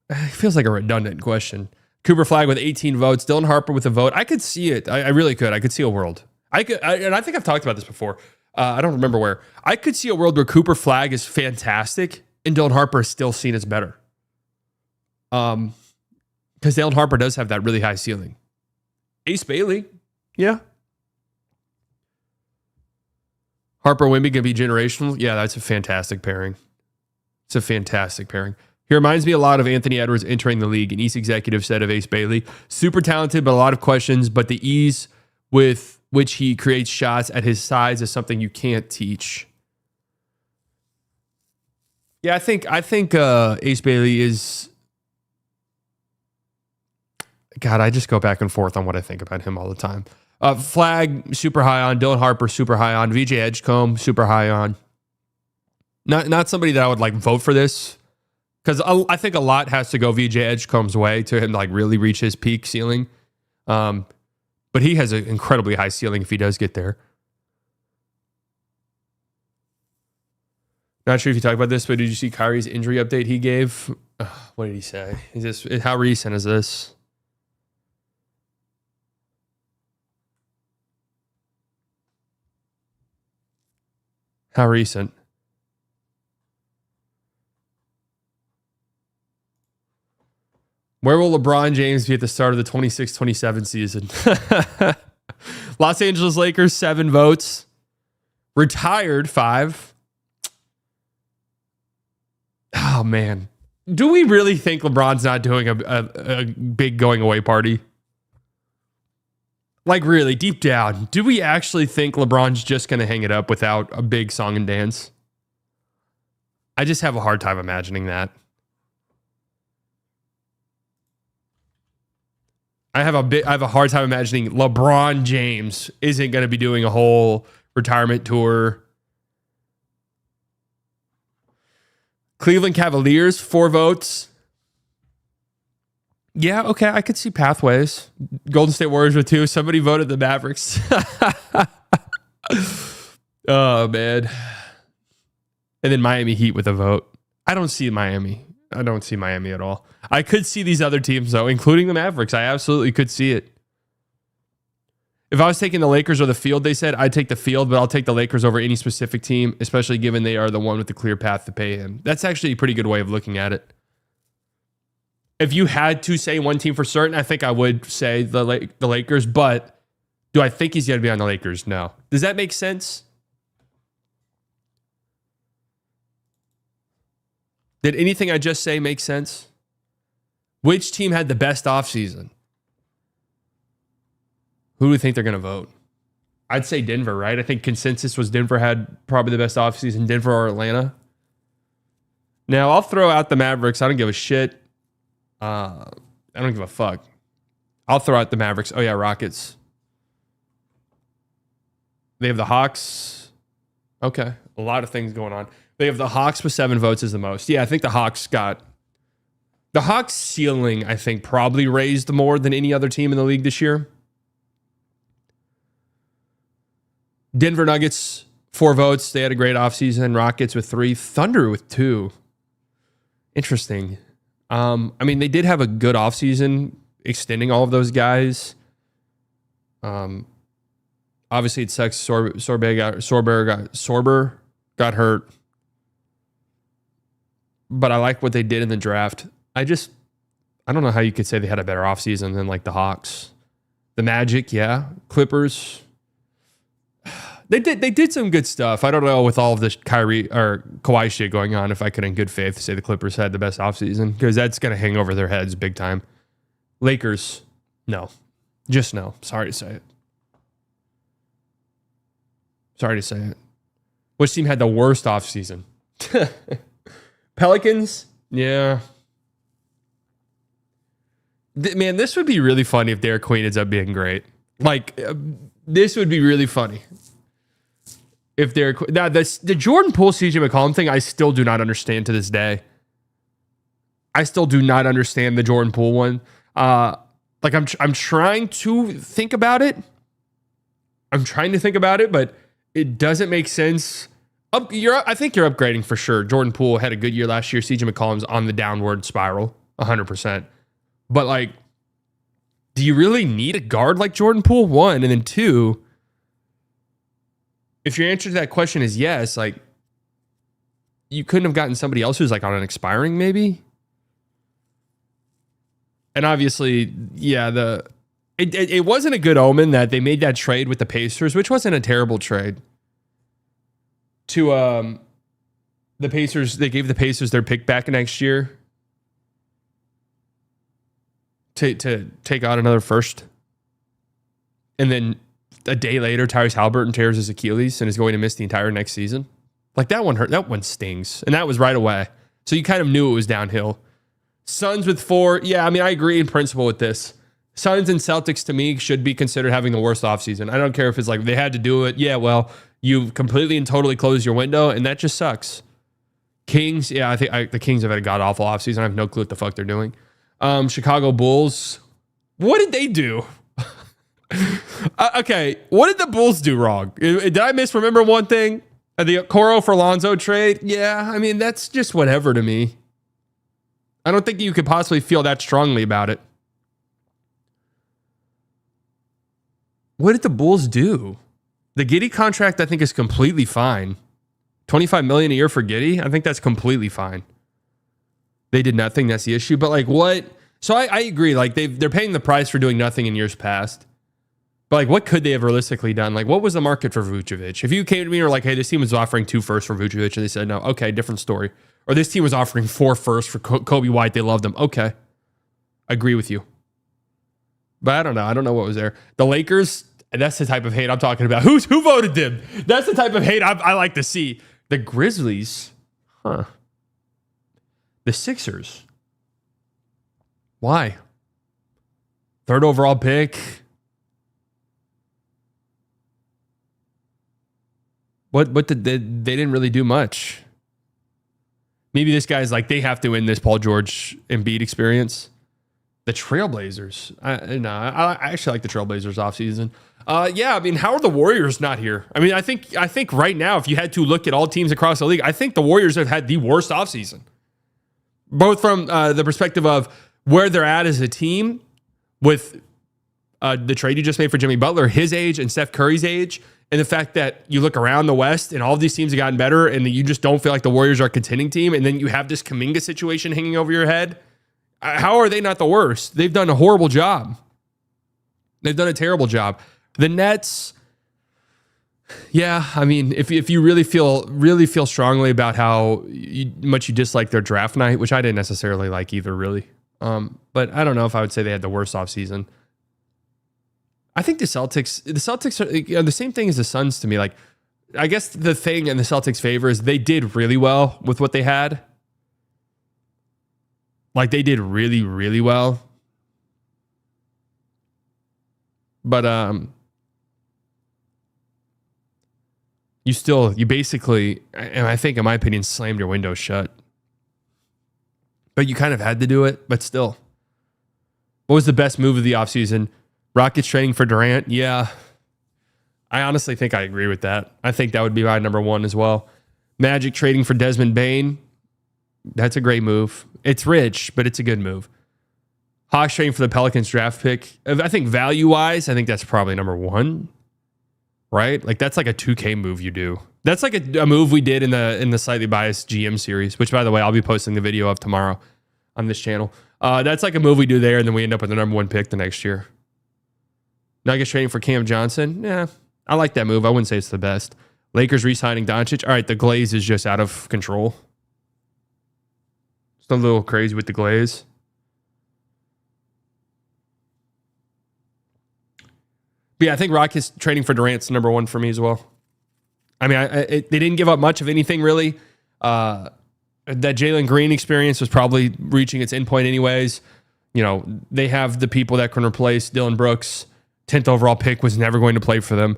It feels like a redundant question. Cooper Flagg with 18 votes. Dylan Harper with a vote. I could see it. I really could. I could see a world. And I think I've talked about this before. I don't remember where. I could see a world where Cooper Flagg is fantastic and Dylan Harper is still seen as better. Because Dylan Harper does have that really high ceiling. Ace Bailey, yeah. Harper Wemby gonna be generational. Yeah, that's a fantastic pairing. It's a fantastic pairing. He reminds me a lot of Anthony Edwards entering the league. An East executive said of Ace Bailey. Super talented, but a lot of questions. But the ease with which he creates shots at his size is something you can't teach. Yeah, I think Ace Bailey is. God, I just go back and forth on what I think about him all the time. Flagg, super high on. Dylan Harper, super high on. VJ Edgecombe, super high on. Not somebody that I would like vote for this, because I think a lot has to go VJ Edgecombe's way to him like really reach his peak ceiling. But he has an incredibly high ceiling if he does get there. Not sure if you talked about this, but did you see Kyrie's injury update he gave? What did he say? How recent is this? How recent? Where will LeBron James be at the start of the 26-27 season? Los Angeles Lakers, 7 votes. Retired, 5. Oh, man. Do we really think LeBron's not doing a big going away party? Like, really, deep down, do we actually think LeBron's just going to hang it up without a big song and dance? I just have a hard time imagining that. I have a hard time imagining LeBron James isn't going to be doing a whole retirement tour. Cleveland Cavaliers, 4 votes. Yeah, okay, I could see pathways. Golden State Warriors with 2. Somebody voted the Mavericks. Oh, man. And then Miami Heat with a vote. I don't see Miami at all. I could see these other teams, though, including the Mavericks. I absolutely could see it. If I was taking the Lakers or the field, they said, I'd take the field, but I'll take the Lakers over any specific team, especially given they are the one with the clear path to pay him. That's actually a pretty good way of looking at it. If you had to say one team for certain, I think I would say the Lakers, but do I think he's going to be on the Lakers? No. Does that make sense? Did anything I just say make sense? Which team had the best offseason? Who do we think they're going to vote? I'd say Denver, right? I think consensus was Denver had probably the best offseason, Denver or Atlanta. Now, I'll throw out the Mavericks. I don't give a shit. I don't give a fuck. I'll throw out the Mavericks. Oh, yeah, Rockets. They have the Hawks. Okay, a lot of things going on. They have the Hawks with 7 votes is the most. Yeah, I think the Hawks ceiling, I think, probably raised more than any other team in the league this year. Denver Nuggets, 4 votes. They had a great offseason. Rockets with 3. Thunder with 2. Interesting. I mean, they did have a good offseason extending all of those guys. Obviously, it sucks. Sorber got hurt. But I like what they did in the draft. I don't know how you could say they had a better offseason than like the Hawks. The Magic, yeah. Clippers. They did some good stuff. I don't know with all of this Kyrie or Kawhi shit going on if I could in good faith say the Clippers had the best offseason, because that's going to hang over their heads big time. Lakers, no. Just no. Sorry to say it. Sorry to say it. Which team had the worst offseason? Pelicans? Yeah. Man, this would be really funny if Derek Queen ends up being great. Like, this would be really funny. If Derek... Now, the Jordan Poole, CJ McCollum thing, I still do not understand to this day. I still do not understand the Jordan Poole one. Like, I'm trying to think about it. But it doesn't make sense. I think you're upgrading for sure. Jordan Poole had a good year last year. CJ McCollum's on the downward spiral, 100%. But, like, do you really need a guard like Jordan Poole? One. And then two, if your answer to that question is yes, like, you couldn't have gotten somebody else who's, like, on an expiring maybe? And obviously, yeah, it wasn't a good omen that they made that trade with the Pacers, which wasn't a terrible trade. To the Pacers, they gave the Pacers their pick back next year to take out another first. And then a day later, Tyrese Halliburton tears his Achilles and is going to miss the entire next season. Like, that one hurt. That one stings. And that was right away. So you kind of knew it was downhill. Suns with 4. Yeah, I mean, I agree in principle with this. Suns and Celtics, to me, should be considered having the worst offseason. I don't care if it's like they had to do it. Yeah, well, you completely and totally closed your window, and that just sucks. Kings, yeah, I think the Kings have had a god-awful offseason. I have no clue what the fuck they're doing. Chicago Bulls, what did they do? Okay, what did the Bulls do wrong? Did I misremember one thing? The Coro for Lonzo trade? Yeah, I mean, that's just whatever to me. I don't think you could possibly feel that strongly about it. What did the Bulls do? The Giddey contract, I think, is completely fine. $25 million a year for Giddey, I think that's completely fine. They did nothing. That's the issue. But like, what? So I agree. Like, they're paying the price for doing nothing in years past. But like, what could they have realistically done? Like, what was the market for Vucevic? If you came to me and were like, hey, this team was offering 2 firsts for Vucevic, and they said no, okay, different story. Or this team was offering 4 firsts for Kobe White, they loved him. Okay, agree with you. But I don't know. I don't know what was there. The Lakers, that's the type of hate I'm talking about. Who voted them? That's the type of hate I like to see. The Grizzlies, huh? The Sixers. Why? 3rd overall pick. What did they didn't really do much. Maybe this guy's like, they have to win this Paul George Embiid experience. The Trailblazers. I actually like the Trailblazers offseason. Yeah, I mean, how are the Warriors not here? I mean, I think right now, if you had to look at all teams across the league, I think the Warriors have had the worst offseason. Both from the perspective of where they're at as a team with the trade you just made for Jimmy Butler, his age and Steph Curry's age, and the fact that you look around the West and all of these teams have gotten better and you just don't feel like the Warriors are a contending team, and then you have this Kuminga situation hanging over your head. How are they not the worst? They've done a horrible job. They've done a terrible job. The Nets, yeah, I mean, if you really feel strongly about how much you dislike their draft night, which I didn't necessarily like either, really. But I don't know if I would say they had the worst offseason. I think the Celtics are the same thing as the Suns to me. Like, I guess the thing in the Celtics' favor is they did really well with what they had. Like, they did really, really well. But you basically, and I think in my opinion, slammed your window shut. But you kind of had to do it, but still. What was the best move of the offseason? Rockets trading for Durant? Yeah. I honestly think I agree with that. I think that would be my number one as well. Magic trading for Desmond Bane? That's a great move. It's rich, but it's a good move. Hawks trading for the Pelicans draft pick. I think value-wise, I think that's probably number one. Right? Like, that's like a 2K move you do. That's like a move we did in the Slightly Biased GM series, which, by the way, I'll be posting the video of tomorrow on this channel. That's like a move we do there, and then we end up with the number one pick the next year. Nuggets trading for Cam Johnson? Yeah. I like that move. I wouldn't say it's the best. Lakers re-signing Doncic. All right, the glaze is just out of control. It's a little crazy with the glaze. But yeah, I think Rockets trading for Durant's number one for me as well. I mean, they didn't give up much of anything really. That Jalen Green experience was probably reaching its endpoint anyways. You know, they have the people that can replace Dylan Brooks. 10th overall pick was never going to play for them.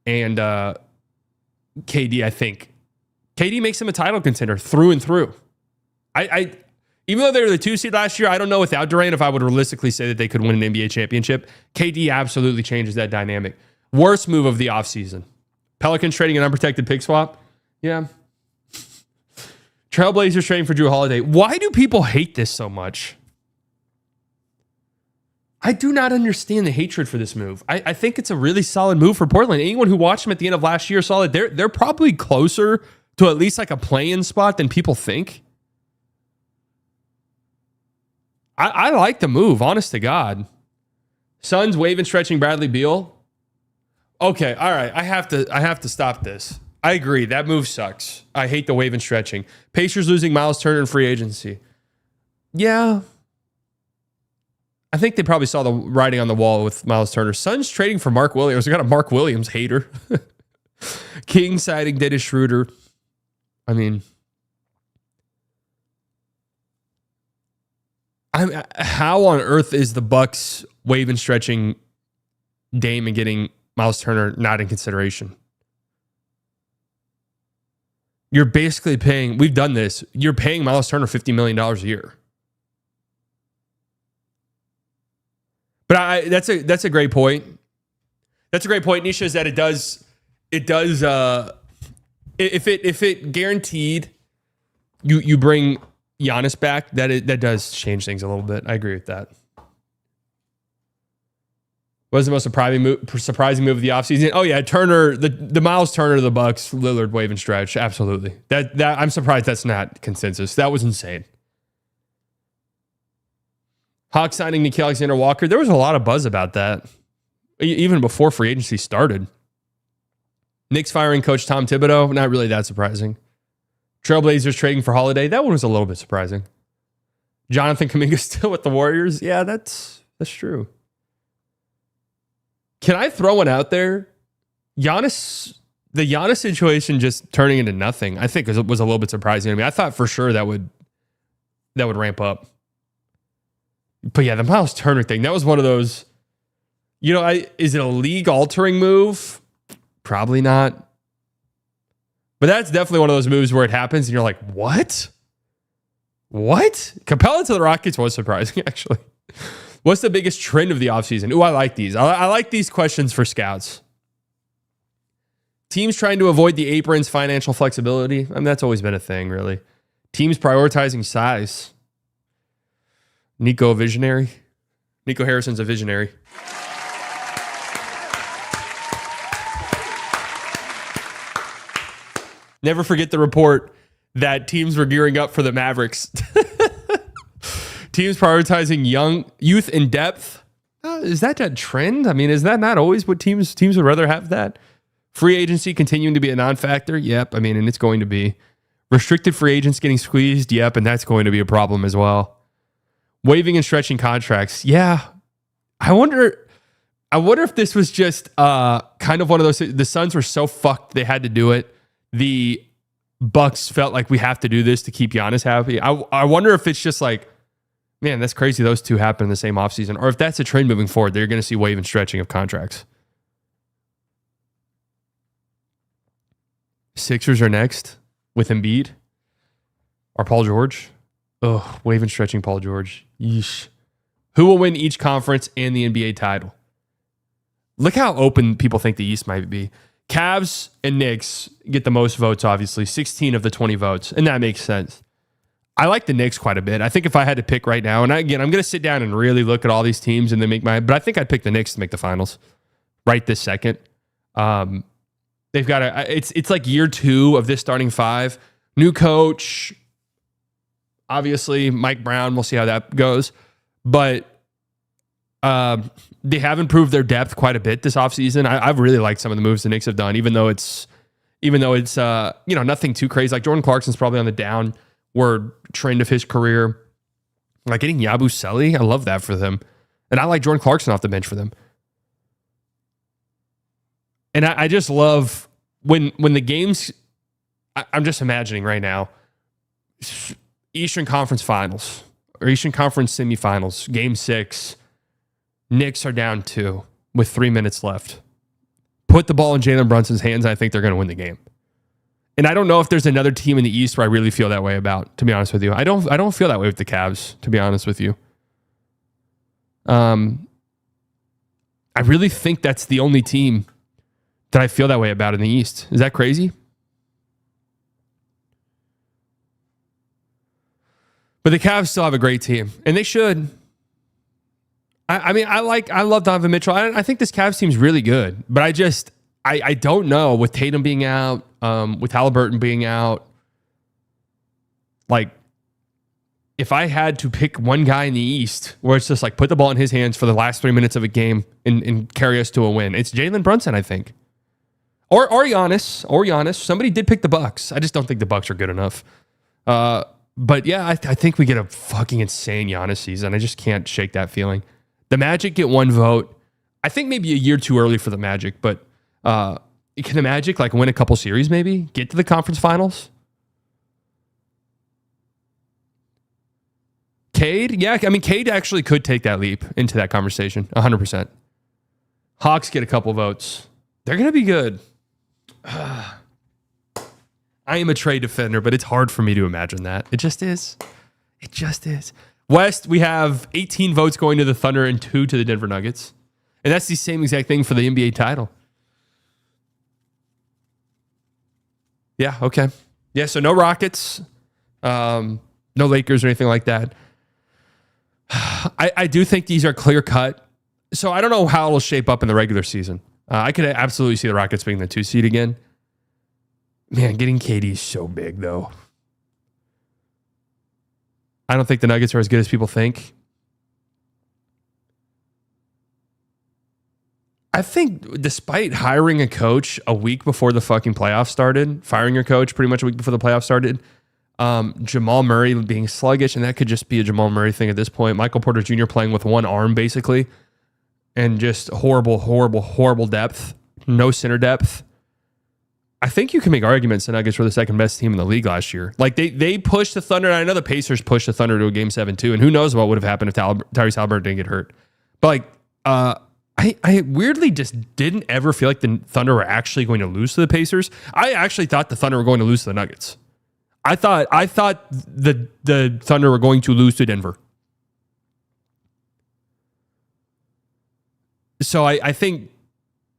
And KD, I think. KD makes him a title contender through and through. I even though they were the 2 seed last year, I don't know without Durant if I would realistically say that they could win an NBA championship. KD absolutely changes that dynamic. Worst move of the offseason. Pelicans trading an unprotected pick swap. Yeah. Trailblazers trading for Drew Holiday. Why do people hate this so much? I do not understand the hatred for this move. I think it's a really solid move for Portland. Anyone who watched them at the end of last year saw that they're probably closer to at least like a play-in spot than people think. I like the move, honest to God. Suns waving, stretching Bradley Beal. Okay, all right. I have to stop this. I agree. That move sucks. I hate the wave and stretching. Pacers losing Miles Turner in free agency. Yeah. I think they probably saw the writing on the wall with Miles Turner. Suns trading for Mark Williams. We got a Mark Williams hater. King signing Dennis Schroeder. I mean, how on earth is the Bucks wave and stretching Dame and getting Miles Turner not in consideration? You're basically paying, we've done this, you're paying Miles Turner $50 million a year. But that's a great point. That's a great point, Nisha, is that it does if it guaranteed you bring Giannis back, that does change things a little bit. I agree with that. What was the most surprising move of the offseason? Oh yeah, Turner, the Miles Turner to the Bucks, Lillard wave and stretch. Absolutely. That I'm surprised that's not consensus. That was insane. Hawks signing Nickeil Alexander-Walker. There was a lot of buzz about that, even before free agency started. Knicks firing coach Tom Thibodeau. Not really that surprising. Trailblazers trading for Holiday. That one was a little bit surprising. Jonathan Kuminga still with the Warriors. Yeah, that's true. Can I throw one out there? The Giannis situation just turning into nothing, I think was a little bit surprising to me. I thought for sure that would ramp up. But yeah, the Miles Turner thing, that was one of those, is it a league-altering move? Probably not. But that's definitely one of those moves where it happens and you're like, what? What? Capella to the Rockets was surprising, actually. What's the biggest trend of the offseason? Ooh, I like these. I like these questions for scouts. Teams trying to avoid the apron's financial flexibility. I mean, that's always been a thing, really. Teams prioritizing size. Nico Harrison's a visionary. Never forget the report that teams were gearing up for the Mavericks. Teams prioritizing youth and depth. Is that a trend? I mean, is that not always what teams would rather have that? Free agency continuing to be a non-factor? Yep. I mean, and it's going to be. Restricted free agents getting squeezed? Yep. And that's going to be a problem as well. Waving and stretching contracts. Yeah. I wonder if this was just kind of one of those. The Suns were so fucked they had to do it. The Bucks felt like we have to do this to keep Giannis happy. I wonder if it's just like, man, that's crazy. Those two happen in the same offseason. Or if that's a trend moving forward, they're going to see wave and stretching of contracts. Sixers are next with Embiid or Paul George. Oh, wave and stretching Paul George. Yeesh. Who will win each conference and the NBA title? Look how open people think the East might be. Cavs and Knicks get the most votes, obviously. 16 of the 20 votes, and that makes sense. I like the Knicks quite a bit. I think if I had to pick right now, and again, I'm going to sit down and really look at all these teams and then but I think I'd pick the Knicks to make the finals right this second. They've got it's like year 2 of this starting 5. New coach, obviously Mike Brown. We'll see how that goes. But They have improved their depth quite a bit this offseason. I've really liked some of the moves the Knicks have done, even though it's nothing too crazy. Like Jordan Clarkson's probably on the downward trend of his career. Like getting Yabusele, I love that for them. And I like Jordan Clarkson off the bench for them. And I just love when the games, I'm just imagining right now, Eastern Conference Finals or Eastern Conference Semifinals, Game 6, Knicks are down 2 with 3 minutes left. Put the ball in Jalen Brunson's hands, and I think they're going to win the game. And I don't know if there's another team in the East where I really feel that way about, to be honest with you. I don't feel that way with the Cavs, to be honest with you. I really think that's the only team that I feel that way about in the East. Is that crazy? But the Cavs still have a great team, and they should. I love Donovan Mitchell. I think this Cavs team's really good, but I don't know with Tatum being out, with Halliburton being out. Like, if I had to pick one guy in the East where it's just like put the ball in his hands for the last 3 minutes of a game and carry us to a win, it's Jalen Brunson, I think. Or Giannis. Somebody did pick the Bucks. I just don't think the Bucks are good enough. But yeah, I think we get a fucking insane Giannis season. I just can't shake that feeling. The Magic get one vote. I think maybe a year too early for the Magic, but can the Magic like win a couple series maybe? Get to the conference finals? Cade? Yeah, I mean, Cade actually could take that leap into that conversation, 100%. Hawks get a couple votes. They're going to be good. I am a trade defender, but it's hard for me to imagine that. It just is. It just is. West, we have 18 votes going to the Thunder and 2 to the Denver Nuggets. And that's the same exact thing for the NBA title. Yeah, okay. Yeah, so no Rockets, no Lakers or anything like that. I do think these are clear cut. So I don't know how it'll shape up in the regular season. I could absolutely see the Rockets being the 2 seed again. Man, getting KD is so big, though. I don't think the Nuggets are as good as people think. I think despite hiring a coach a week before the fucking playoffs started, firing your coach pretty much a week before the playoffs started, Jamal Murray being sluggish, and that could just be a Jamal Murray thing at this point. Michael Porter Jr. playing with one arm, basically, and just horrible depth. No center depth. I think you can make arguments the Nuggets were the second best team in the league last year. Like they pushed the Thunder, and I know the Pacers pushed the Thunder to a Game 7 too, and who knows what would have happened if Tyrese Halliburton didn't get hurt. But like, I weirdly just didn't ever feel like the Thunder were actually going to lose to the Pacers. I actually thought the Thunder were going to lose to the Nuggets. I thought the Thunder were going to lose to Denver. So I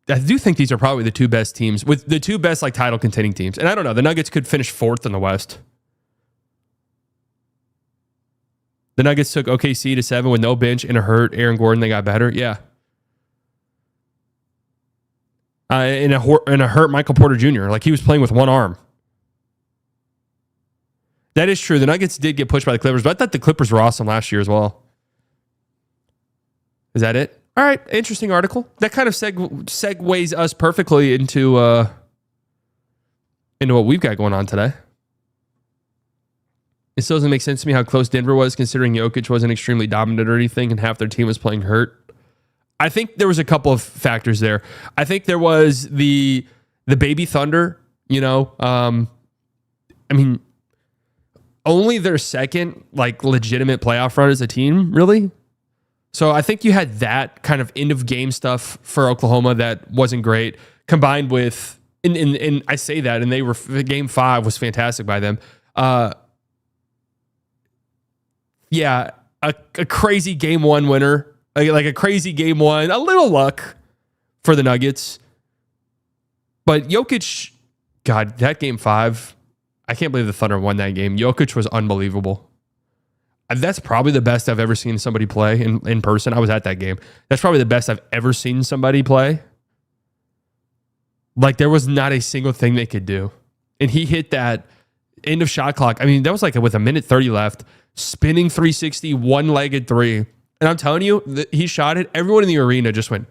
do think these are probably the 2 best teams, with the 2 best like title contending teams. And I don't know, the Nuggets could finish 4th in the West. The Nuggets took OKC to 7 with no bench and a hurt Aaron Gordon. They got better. Yeah. And a hurt Michael Porter Jr. Like he was playing with one arm. That is true. The Nuggets did get pushed by the Clippers, but I thought the Clippers were awesome last year as well. Is that it? All right, interesting article. That kind of segues us perfectly into what we've got going on today. It still doesn't make sense to me how close Denver was, considering Jokic wasn't extremely dominant or anything, and half their team was playing hurt. I think there was a couple of factors there. I think there was the baby Thunder. You know, I mean, only their second like legitimate playoff run as a team, really. So I think you had that kind of end of game stuff for Oklahoma that wasn't great, combined with, and I say that, and they were, Game 5 was fantastic by them. Yeah, a crazy Game 1 winner, like a crazy Game 1, a little luck for the Nuggets. But Jokic, God, that Game 5, I can't believe the Thunder won that game. Jokic was unbelievable. That's probably the best I've ever seen somebody play in person. I was at that game. That's probably the best I've ever seen somebody play. Like, there was not a single thing they could do. And he hit that end of shot clock. I mean, that was like with a minute 30 left, spinning 360, one-legged 3. And And I'm telling you, he shot it. Everyone in the arena just went,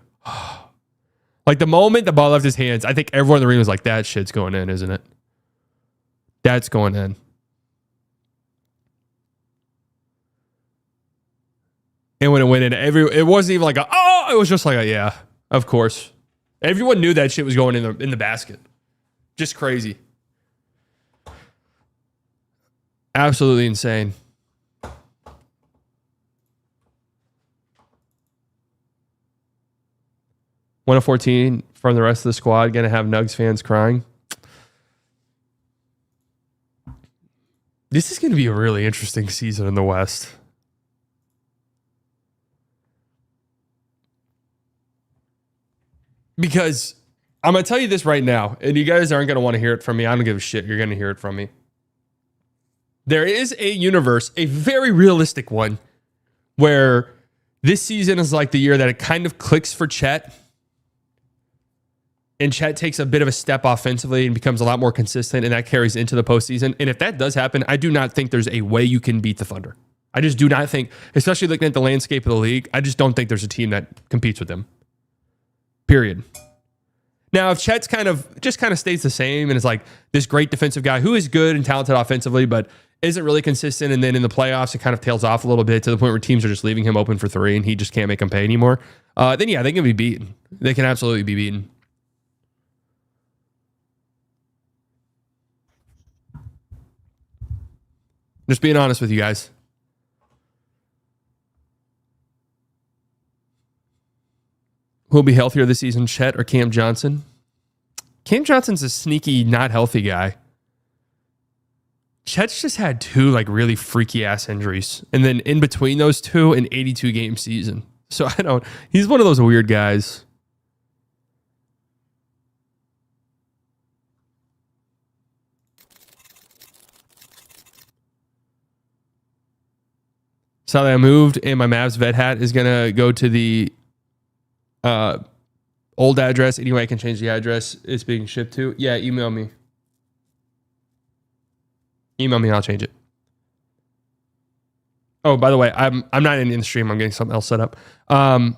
like the moment the ball left his hands, I think everyone in the arena was like, that shit's going in, isn't it? That's going in. And when it went in, it wasn't even like it was just like yeah, of course. Everyone knew that shit was going in the basket. Just crazy. Absolutely insane. One of 14 from the rest of the squad. Gonna have Nugs fans crying. This is gonna be a really interesting season in the West. Because I'm going to tell you this right now, and you guys aren't going to want to hear it from me. I don't give a shit. You're going to hear it from me. There is a universe, a very realistic one, where this season is like the year that it kind of clicks for Chet. And Chet takes a bit of a step offensively and becomes a lot more consistent, and that carries into the postseason. And if that does happen, I do not think there's a way you can beat the Thunder. I just do not think, especially looking at the landscape of the league, I just don't think there's a team that competes with them. Period. Now, if Chet's kind of stays the same and is like this great defensive guy who is good and talented offensively, but isn't really consistent, and then in the playoffs it kind of tails off a little bit to the point where teams are just leaving him open for three and he just can't make them pay anymore, then yeah, they can be beaten. They can absolutely be beaten. Just being honest with you guys. Who'll be healthier this season, Chet or Cam Johnson? Cam Johnson's a sneaky, not healthy guy. Chet's just had two like really freaky ass injuries, and then in between those two, an 82 game season. So he's one of those weird guys. So I moved, and my Mavs vet hat is gonna go to the old address. Anyway, I can change the address it's being shipped to. Yeah, email me. I'll change it. Oh, by the way, I'm not in the stream. I'm getting something else set up. I'm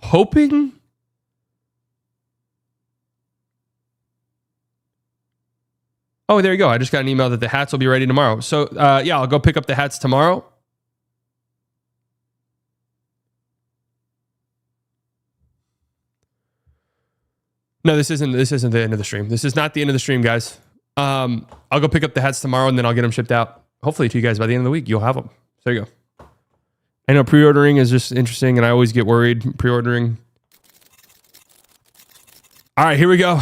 hoping. Oh, there you go. I just got an email that the hats will be ready tomorrow. So, yeah, I'll go pick up the hats tomorrow. No, this isn't the end of the stream. This is not the end of the stream, guys. I'll go pick up the hats tomorrow, and then I'll get them shipped out. Hopefully to you guys by the end of the week. You'll have them. So there you go. I know pre-ordering is just interesting, and I always get worried pre-ordering. All right, here we go.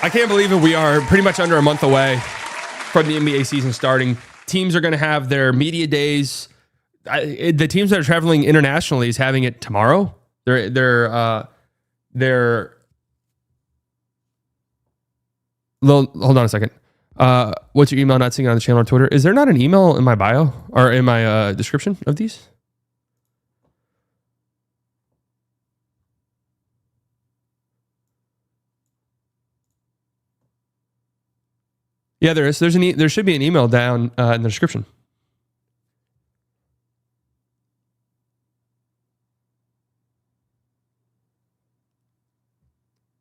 I can't believe it. We are pretty much under a month away from the NBA season starting. Teams are going to have their media days. The teams that are traveling internationally is having it tomorrow. They're hold on a second. What's your email? Not seeing it on the channel or Twitter. Is there not an email in my bio or in my description of these? Yeah, there is. There should be an email down in the description.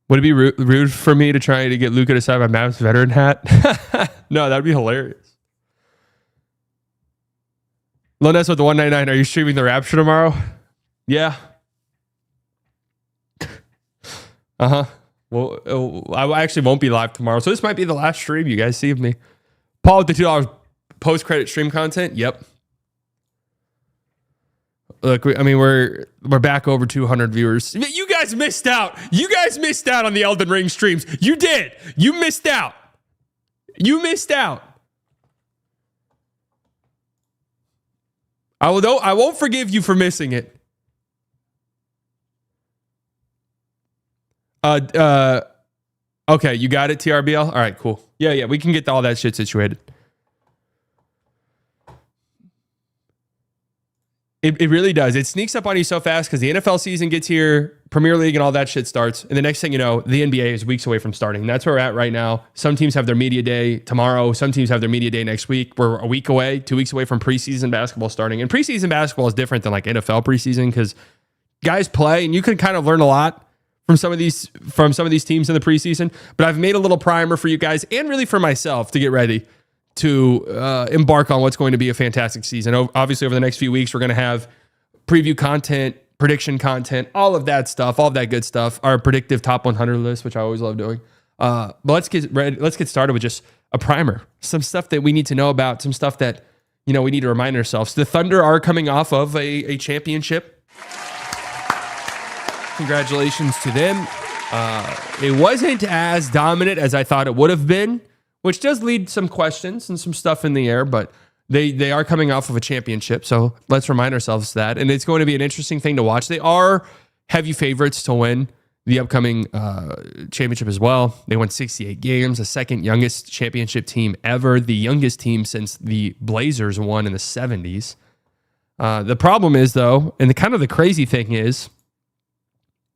Would it be rude for me to try to get Luka to sign my Mavs veteran hat? No, that'd be hilarious. Lones with the 199. Are you streaming the Rapture tomorrow? Yeah. Well, I actually won't be live tomorrow, so this might be the last stream you guys see of me. Paul with the $2 post-credit stream content. Yep. Look, we're back over 200 viewers. You guys missed out. You guys missed out on the Elden Ring streams. You did. You missed out. You missed out. I won't forgive you for missing it. Okay, you got it, TRBL? All right, cool. Yeah, we can get all that shit situated. It really does. It sneaks up on you so fast because the NFL season gets here, Premier League and all that shit starts. And the next thing you know, the NBA is weeks away from starting. That's where we're at right now. Some teams have their media day tomorrow. Some teams have their media day next week. We're a week away, 2 weeks away from preseason basketball starting. And preseason basketball is different than like NFL preseason because guys play and you can kind of learn a lot from some of these teams in the preseason. But I've made a little primer for you guys and really for myself to get ready to embark on what's going to be a fantastic season. Obviously, over the next few weeks, we're going to have preview content, prediction content, all of that stuff, all of that good stuff. Our predictive top 100 list, which I always love doing. But let's get ready. Let's get started with just a primer. Some stuff that we need to know about. Some stuff that we need to remind ourselves. The Thunder are coming off of a championship. Congratulations to them. It wasn't as dominant as I thought it would have been, which does lead some questions and some stuff in the air, but they are coming off of a championship, so let's remind ourselves that. And it's going to be an interesting thing to watch. They are heavy favorites to win the upcoming championship as well. They won 68 games, the second youngest championship team ever, the youngest team since the Blazers won in the 70s. The problem is, though, and the crazy thing is,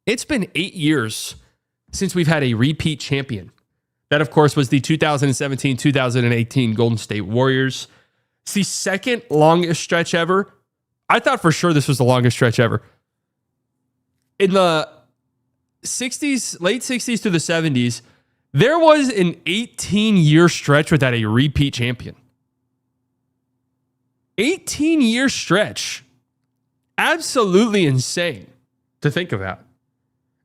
it's been 8 years since we've had a repeat champion. That, of course, was the 2017-2018 Golden State Warriors. It's the second longest stretch ever. I thought for sure this was the longest stretch ever. In the 60s, late 60s to the 70s, there was an 18-year stretch without a repeat champion. 18-year stretch. Absolutely insane to think about,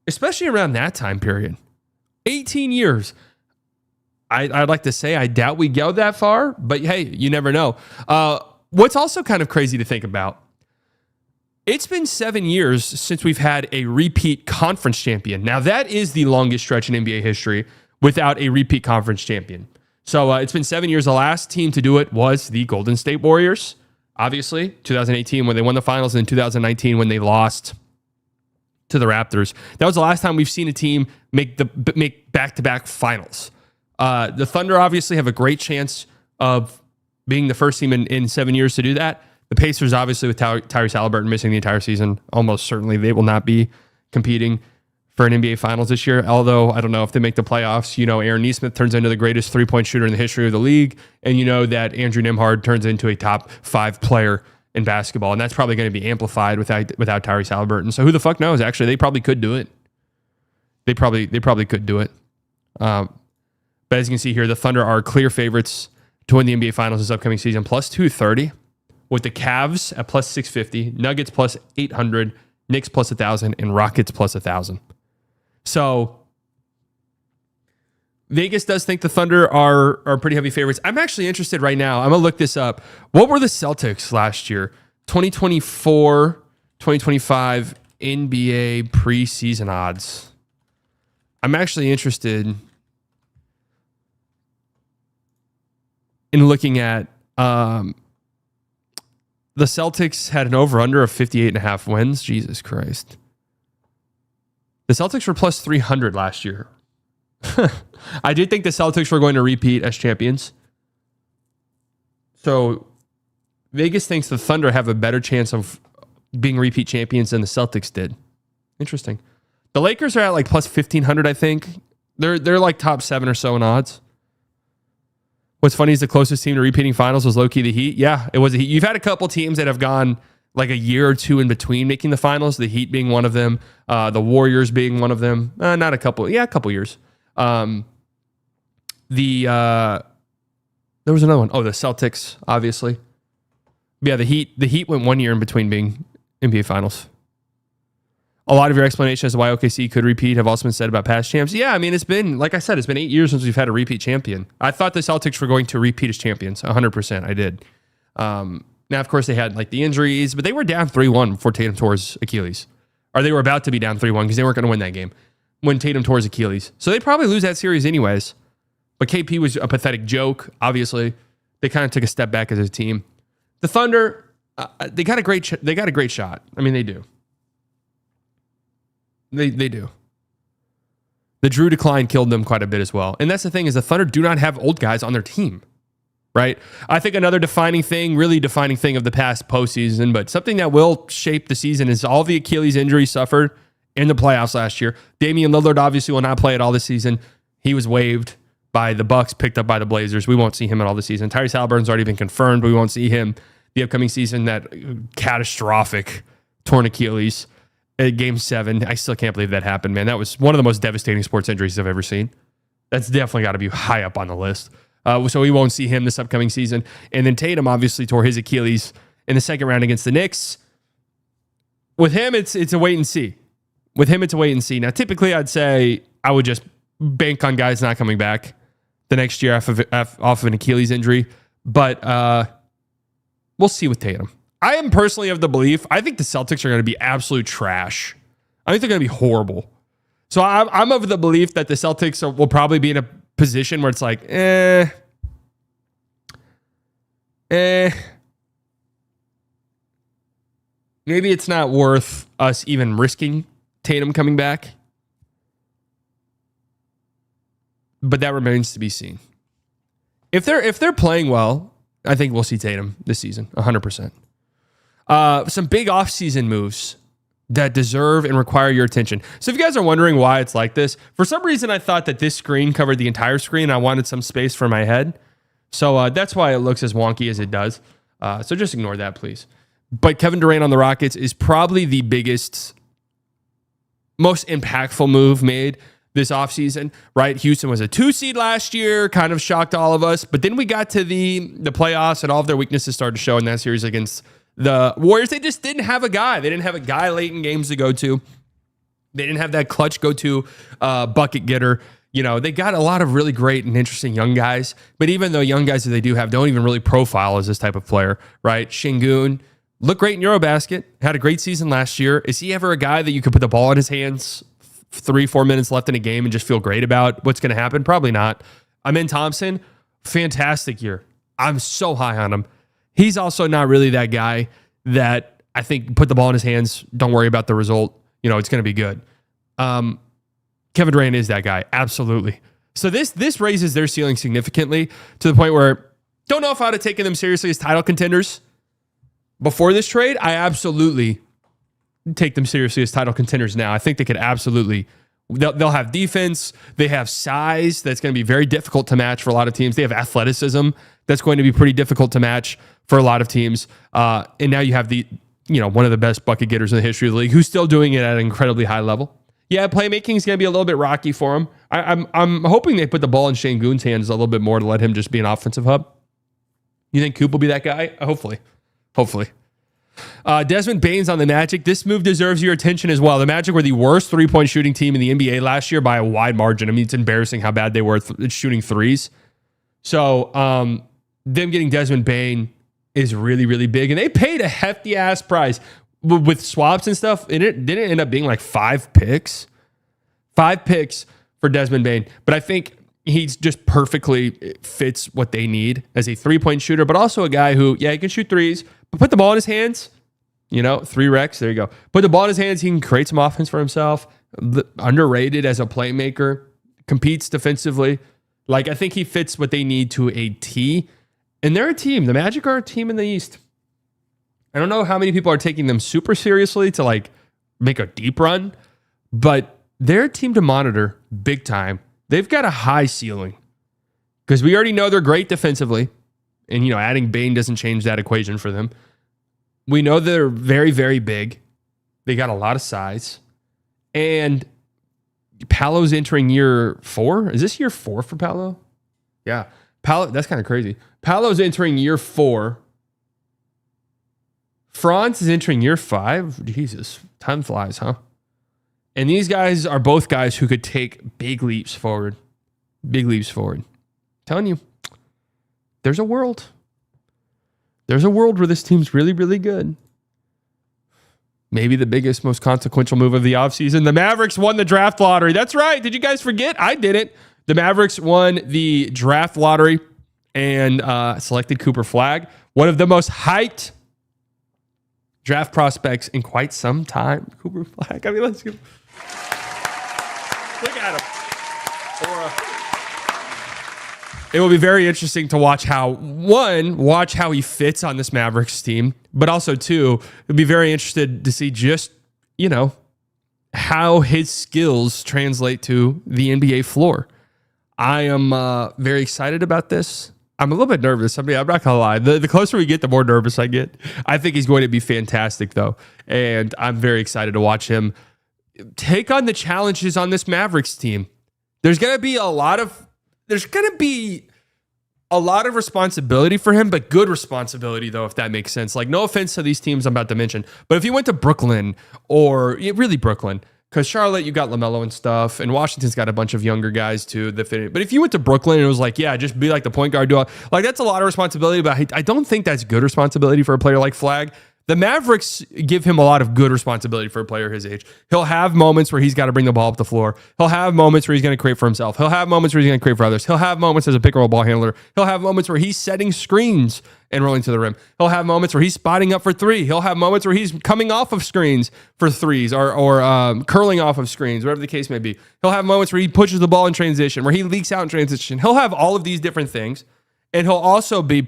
especially around that time period. 18 years. I'd like to say I doubt we go that far, but hey, you never know. What's also kind of crazy to think about, it's been 7 years since we've had a repeat conference champion. Now, that is the longest stretch in NBA history without a repeat conference champion. So it's been 7 years. The last team to do it was the Golden State Warriors, obviously, 2018 when they won the finals, and 2019 when they lost to the Raptors. That was the last time we've seen a team make back-to-back finals. The Thunder obviously have a great chance of being the first team in 7 years to do that. The Pacers, obviously, with Tyrese Haliburton missing the entire season, almost certainly they will not be competing for an NBA Finals this year. Although, I don't know if they make the playoffs. Aaron Nesmith turns into the greatest three-point shooter in the history of the league. And that Andrew Nembhard turns into a top 5 player in basketball. And that's probably going to be amplified without Tyrese Haliburton. So who the fuck knows? Actually, they probably could do it. They probably could do it. But as you can see here, the Thunder are clear favorites to win the NBA Finals this upcoming season, plus 230, with the Cavs at plus 650, Nuggets plus 800, Knicks plus 1,000, and Rockets plus 1,000. So Vegas does think the Thunder are pretty heavy favorites. I'm actually interested right now. I'm going to look this up. What were the Celtics last year? 2024, 2025 NBA preseason odds. I'm actually interested in looking at the Celtics had an over-under of 58.5 wins. Jesus Christ. The Celtics were plus 300 last year. I did think the Celtics were going to repeat as champions. So Vegas thinks the Thunder have a better chance of being repeat champions than the Celtics did. Interesting. The Lakers are at like plus 1,500, I think. They're like top 7 or so in odds. What's funny is the closest team to repeating finals was low-key the Heat. Yeah, it was the Heat. You've had a couple teams that have gone like a year or two in between making the finals, the Heat being one of them, the Warriors being one of them. Not a couple. Yeah, a couple years. There was another one. Oh, the Celtics, obviously. Yeah, the Heat went 1 year in between being NBA finals. A lot of your explanation as to why OKC could repeat have also been said about past champs. Yeah, I mean, it's been, like I said, it's been 8 years since we've had a repeat champion. I thought the Celtics were going to repeat as champions, 100%. I did. Now, of course, they had like the injuries, but they were down 3-1 before Tatum tore his Achilles. Or they were about to be down 3-1 because they weren't going to win that game when Tatum tore his Achilles. So they'd probably lose that series anyways. But KP was a pathetic joke, obviously. They kind of took a step back as a team. The Thunder, they got a great shot. I mean, they do. They do. The Drew decline killed them quite a bit as well. And that's the thing is the Thunder do not have old guys on their team right? I think another really defining thing of the past postseason, but something that will shape the season is all the Achilles injuries suffered in the playoffs last year. Damian Lillard obviously will not play at all this season. He was waived by the Bucks, picked up by the Blazers. We won't see him at all this season. Tyrese Halliburton's already been confirmed, but we won't see him the upcoming season. That catastrophic torn Achilles at Game 7. I still can't believe that happened, man. That was one of the most devastating sports injuries I've ever seen. That's definitely got to be high up on the list. So we won't see him this upcoming season. And then Tatum obviously tore his Achilles in the second round against the Knicks. With him, it's a wait and see. Now, typically, I'd say I would just bank on guys not coming back the next year off of an Achilles injury. But we'll see with Tatum. I am personally of the belief, I think the Celtics are going to be absolute trash. I think they're going to be horrible. So I'm of the belief that the Celtics will probably be in a position where it's like, maybe it's not worth us even risking Tatum coming back. But that remains to be seen. If they're playing well, I think we'll see Tatum this season, 100%. Some big offseason moves that deserve and require your attention. So if you guys are wondering why it's like this, for some reason I thought that this screen covered the entire screen. I wanted some space for my head. So that's why it looks as wonky as it does. So just ignore that, please. But Kevin Durant on the Rockets is probably the biggest, most impactful move made this offseason, right? Houston was a 2 seed last year, kind of shocked all of us. But then we got to the playoffs and all of their weaknesses started to show in that series against the Warriors. They just didn't have a guy. They didn't have a guy late in games to go to. They didn't have that clutch go-to bucket getter. You know, they got a lot of really great and interesting young guys. But even though young guys that they do have don't even really profile as this type of player, right? Şengün looked great in Eurobasket. Had a great season last year. Is he ever a guy that you could put the ball in his hands 3-4 minutes left in a game and just feel great about what's going to happen? Probably not. Amen Thompson, fantastic year. I'm so high on him. He's also not really that guy that I think put the ball in his hands. Don't worry about the result. You know, it's going to be good. Kevin Durant is that guy. Absolutely. So this raises their ceiling significantly to the point where don't know if I would have taken them seriously as title contenders before this trade. I absolutely take them seriously as title contenders now. I think they could absolutely. They'll have defense. They have size that's going to be very difficult to match for a lot of teams. They have athleticism that's going to be pretty difficult to match for a lot of teams. And now you have one of the best bucket getters in the history of the league who's still doing it at an incredibly high level. Yeah, playmaking is going to be a little bit rocky for him. I'm hoping they put the ball in Şengün's hands a little bit more to let him just be an offensive hub. You think Coop will be that guy? Hopefully. Desmond Bane's on the Magic. This move deserves your attention as well. The Magic were the worst three-point shooting team in the NBA last year by a wide margin. I mean, it's embarrassing how bad they were at shooting threes. So them getting Desmond Bane is really, really big. And they paid a hefty-ass price with swaps and stuff. And it didn't end up being like 5 picks. 5 picks for Desmond Bane. But I think he's just perfectly fits what they need as a three-point shooter, but also a guy who, he can shoot threes, but put the ball in his hands, 3 recs, there you go. Put the ball in his hands, he can create some offense for himself. Underrated as a playmaker, competes defensively. Like, I think he fits what they need to a T. And they're a team. The Magic are a team in the East. I don't know how many people are taking them super seriously to, like, make a deep run, but they're a team to monitor big time. They've got a high ceiling because we already know they're great defensively. And, adding Bane doesn't change that equation for them. We know they're very, very big. They got a lot of size. And Paolo's entering year 4. Is this year 4 for Paolo? Yeah. Paolo, that's kind of crazy. Paolo's entering year 4. Franz is entering year 5. Jesus, time flies, huh? And these guys are both guys who could take big leaps forward. Big leaps forward. I'm telling you, there's a world. There's a world where this team's really, really good. Maybe the biggest, most consequential move of the offseason. The Mavericks won the draft lottery. That's right. Did you guys forget? I didn't. The Mavericks won the draft lottery and selected Cooper Flagg, one of the most hyped draft prospects in quite some time. Cooper Flagg. I mean, let's go. Look at him. it will be very interesting to watch how he fits on this Mavericks team, but also two, it'll be very interested to see just, how his skills translate to the NBA floor. I am very excited about this. I'm a little bit nervous. I'm not going to lie. The closer we get, the more nervous I get. I think he's going to be fantastic, though. And I'm very excited to watch him take on the challenges on this Mavericks team. There's going to be a lot of responsibility for him, but good responsibility, though, if that makes sense. Like, no offense to these teams I'm about to mention, but if you went to Brooklyn or really Brooklyn, because Charlotte, you got LaMelo and stuff, and Washington's got a bunch of younger guys too. But if you went to Brooklyn and it was like, yeah, just be like the point guard, that's a lot of responsibility. But I don't think that's good responsibility for a player like Flag. The Mavericks give him a lot of good responsibility for a player his age. He'll have moments where he's got to bring the ball up the floor. He'll have moments where he's going to create for himself. He'll have moments where he's going to create for others. He'll have moments as a pick and roll ball handler. He'll have moments where he's setting screens and rolling to the rim. He'll have moments where he's spotting up for three. He'll have moments where he's coming off of screens for threes or curling off of screens, whatever the case may be. He'll have moments where he pushes the ball in transition, where he leaks out in transition. He'll have all of these different things, and he'll also be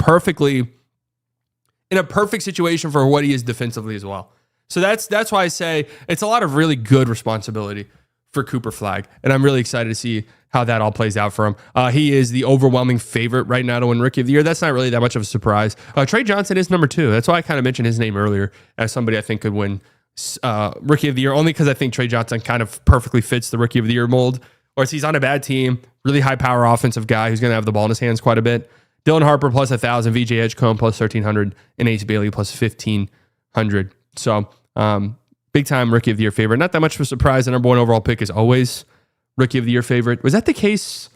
in a perfect situation for what he is defensively as well. So that's why I say it's a lot of really good responsibility for Cooper Flag, and I'm really excited to see how that all plays out for him. He is the overwhelming favorite right now to win Rookie of the Year. That's not really that much of a surprise. Trey Johnson is number 2. That's why I kind of mentioned his name earlier as somebody I think could win Rookie of the Year, only because I think Trey Johnson kind of perfectly fits the Rookie of the Year mold. Or he's on a bad team, really high power offensive guy who's going to have the ball in his hands quite a bit. Dylan Harper plus 1,000, VJ Edgecombe plus 1,300, and Ace Bailey plus 1,500. So big time Rookie of the Year favorite. Not that much of a surprise. The number 1 overall pick is always Rookie of the Year favorite. Was that the case?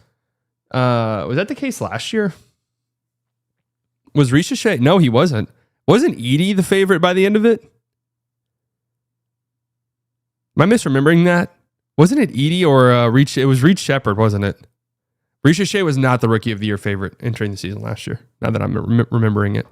Last year? Was Ricochet? No, he wasn't. Wasn't Edie the favorite by the end of it? Am I misremembering that? Wasn't it Edie or Reach? It was Reed Shepherd, wasn't it? Ricochet was not the Rookie of the Year favorite entering the season last year, now that I'm remembering it.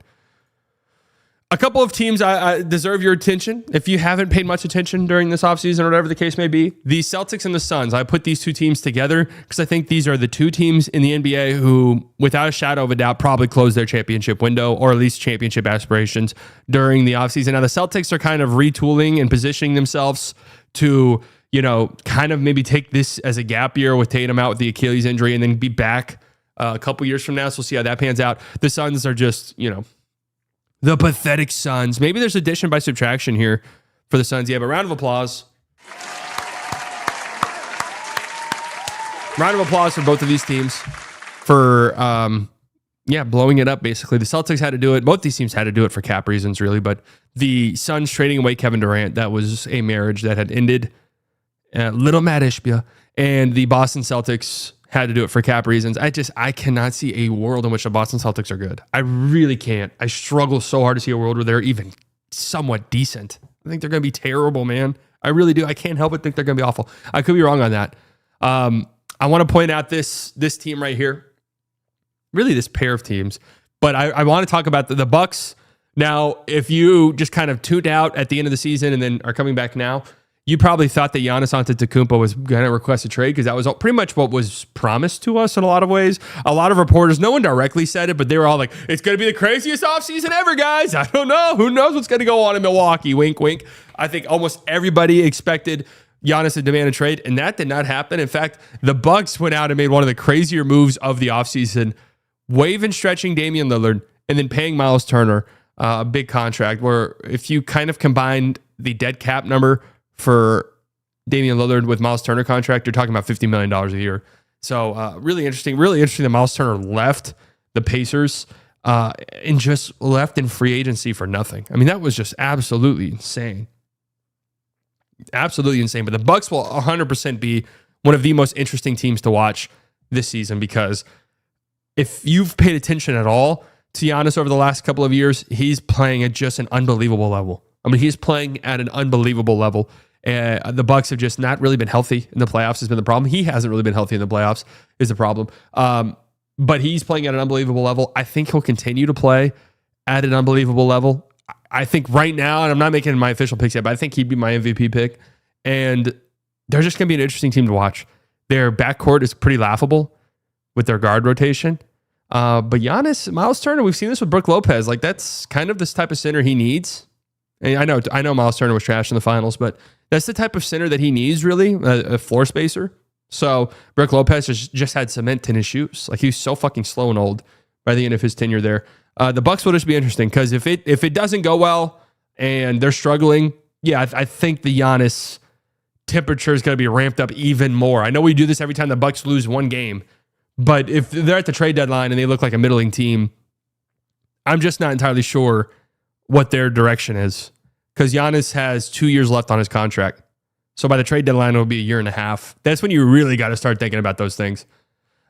A couple of teams I deserve your attention. If you haven't paid much attention during this offseason or whatever the case may be, the Celtics and the Suns. I put these two teams together because I think these are the two teams in the NBA who, without a shadow of a doubt, probably closed their championship window or at least championship aspirations during the offseason. Now, the Celtics are kind of retooling and positioning themselves to kind of maybe take this as a gap year with Tatum out with the Achilles injury and then be back a couple years from now. So we'll see how that pans out. The Suns are just, the pathetic Suns. Maybe there's addition by subtraction here for the Suns. Yeah, but round of applause. Round of applause for both of these teams for, blowing it up, basically. The Celtics had to do it. Both these teams had to do it for cap reasons, really. But the Suns trading away Kevin Durant, that was a marriage that had ended. Little Matt Ishbia, and the Boston Celtics had to do it for cap reasons. I cannot see a world in which the Boston Celtics are good. I really can't. I struggle so hard to see a world where they're even somewhat decent. I think they're going to be terrible, man. I really do. I can't help but think they're going to be awful. I could be wrong on that. I want to point out this team right here. Really, this pair of teams. But I want to talk about the Bucks. Now, if you just kind of tuned out at the end of the season and then are coming back now, you probably thought that Giannis Antetokounmpo was going to request a trade because that was pretty much what was promised to us in a lot of ways. A lot of reporters, no one directly said it, but they were all like, it's going to be the craziest offseason ever, guys. I don't know. Who knows what's going to go on in Milwaukee? Wink, wink. I think almost everybody expected Giannis to demand a trade, and that did not happen. In fact, the Bucks went out and made one of the crazier moves of the offseason, wave and stretching Damian Lillard and then paying Miles Turner a big contract where if you kind of combined the dead cap number for Damian Lillard with Miles Turner contract, you're talking about $50 million a year. So really interesting that Miles Turner left the Pacers and just left in free agency for nothing. I mean, that was just absolutely insane. Absolutely insane. But the Bucks will 100% be one of the most interesting teams to watch this season because if you've paid attention at all to Giannis over the last couple of years, he's playing at just an unbelievable level. I mean, he's playing at an unbelievable level. The Bucks have just not really been healthy in the playoffs has been the problem. He hasn't really been healthy in the playoffs is the problem. But he's playing at an unbelievable level. I think he'll continue to play at an unbelievable level. I think right now, and I'm not making my official picks yet, but I think he'd be my MVP pick. And they're just going to be an interesting team to watch. Their backcourt is pretty laughable with their guard rotation. But Giannis, Miles Turner, we've seen this with Brook Lopez. Like, that's kind of this type of center he needs. And I know Miles Turner was trash in the finals, but that's the type of center that he needs, really, a floor spacer. So Brook Lopez just had cement in his shoes. Like, he's so fucking slow and old by the end of his tenure there. The Bucks will just be interesting because if it doesn't go well and they're struggling, yeah, I think the Giannis temperature is going to be ramped up even more. I know we do this every time the Bucks lose one game, but if they're at the trade deadline and they look like a middling team, I'm just not entirely sure what their direction is because Giannis has 2 years left on his contract. So by the trade deadline, it'll be a year and a half. That's when you really got to start thinking about those things.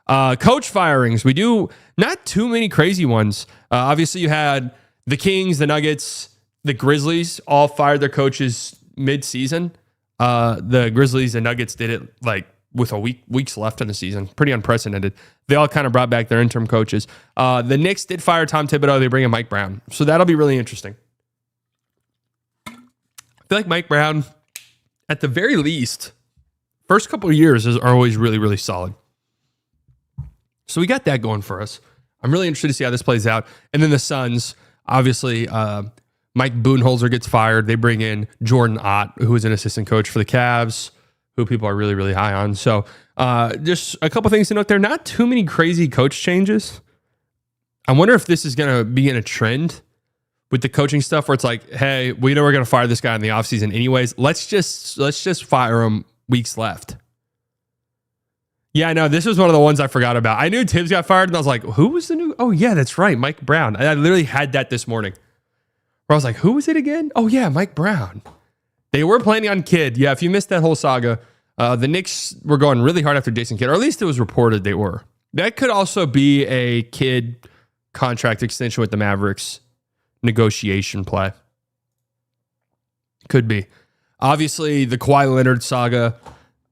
Coach firings. We do not too many crazy ones. Obviously, you had the Kings, the Nuggets, the Grizzlies all fired their coaches mid-season. The Grizzlies and Nuggets did it like with weeks left in the season. Pretty unprecedented. They all kind of brought back their interim coaches. The Knicks did fire Tom Thibodeau. They bring in Mike Brown. So that'll be really interesting. I feel like Mike Brown, at the very least, first couple of years are always really, really solid. So we got that going for us. I'm really interested to see how this plays out. And then the Suns, obviously, Mike Budenholzer gets fired. They bring in Jordan Ott, who is an assistant coach for the Cavs, who people are really, really high on. So just a couple things to note there. Not too many crazy coach changes. I wonder if this is going to be in a trend with the coaching stuff where it's like, hey, we know we're going to fire this guy in the offseason anyways. Let's just fire him weeks left. Yeah, I know. This was one of the ones I forgot about. I knew Tibbs got fired, and I was like, who was the new? Oh, yeah, that's right, Mike Brown. I literally had that this morning. Where I was like, who was it again? Oh, yeah, Mike Brown. They were planning on Kidd. Yeah, if you missed that whole saga, the Knicks were going really hard after Jason Kidd, or at least it was reported they were. That could also be a Kidd contract extension with the Mavericks negotiation play. Could be. Obviously, the Kawhi Leonard saga,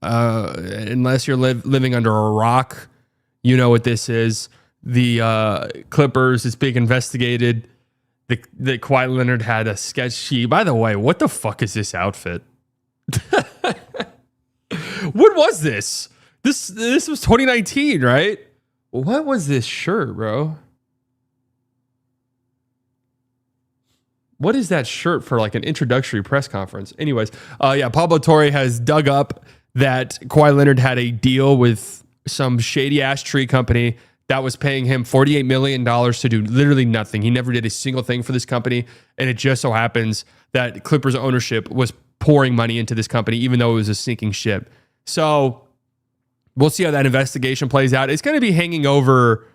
unless you're living under a rock, you know what this is. The Clippers is being investigated. The Kawhi Leonard had a sketch sheet. By the way, what the fuck is this outfit? What was this? This was 2019, right? What was this shirt, bro? What is that shirt for like an introductory press conference? Anyways, Pablo Torre has dug up that Kawhi Leonard had a deal with some shady ass tree company that was paying him $48 million to do literally nothing. He never did a single thing for this company. And it just so happens that Clippers ownership was pouring money into this company, even though it was a sinking ship. So we'll see how that investigation plays out. It's going to be hanging over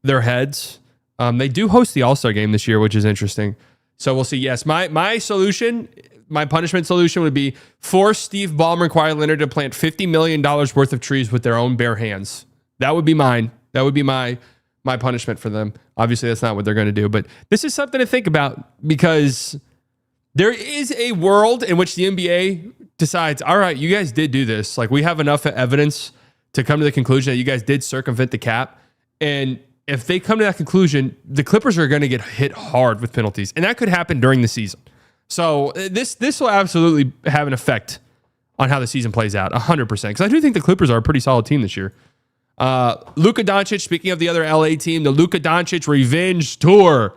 their heads. They do host the All-Star game this year, which is interesting. So we'll see. Yes, my solution, my punishment solution would be force Steve Ballmer and Kawhi Leonard to plant $50 million worth of trees with their own bare hands. That would be mine. That would be my punishment for them. Obviously, that's not what they're going to do. But this is something to think about because there is a world in which the NBA decides, all right, you guys did do this. Like, we have enough evidence to come to the conclusion that you guys did circumvent the cap. And if they come to that conclusion, the Clippers are going to get hit hard with penalties. And that could happen during the season. So this will absolutely have an effect on how the season plays out, 100%. Because I do think the Clippers are a pretty solid team this year. Luka Doncic, speaking of the other LA team, the Luka Doncic revenge tour.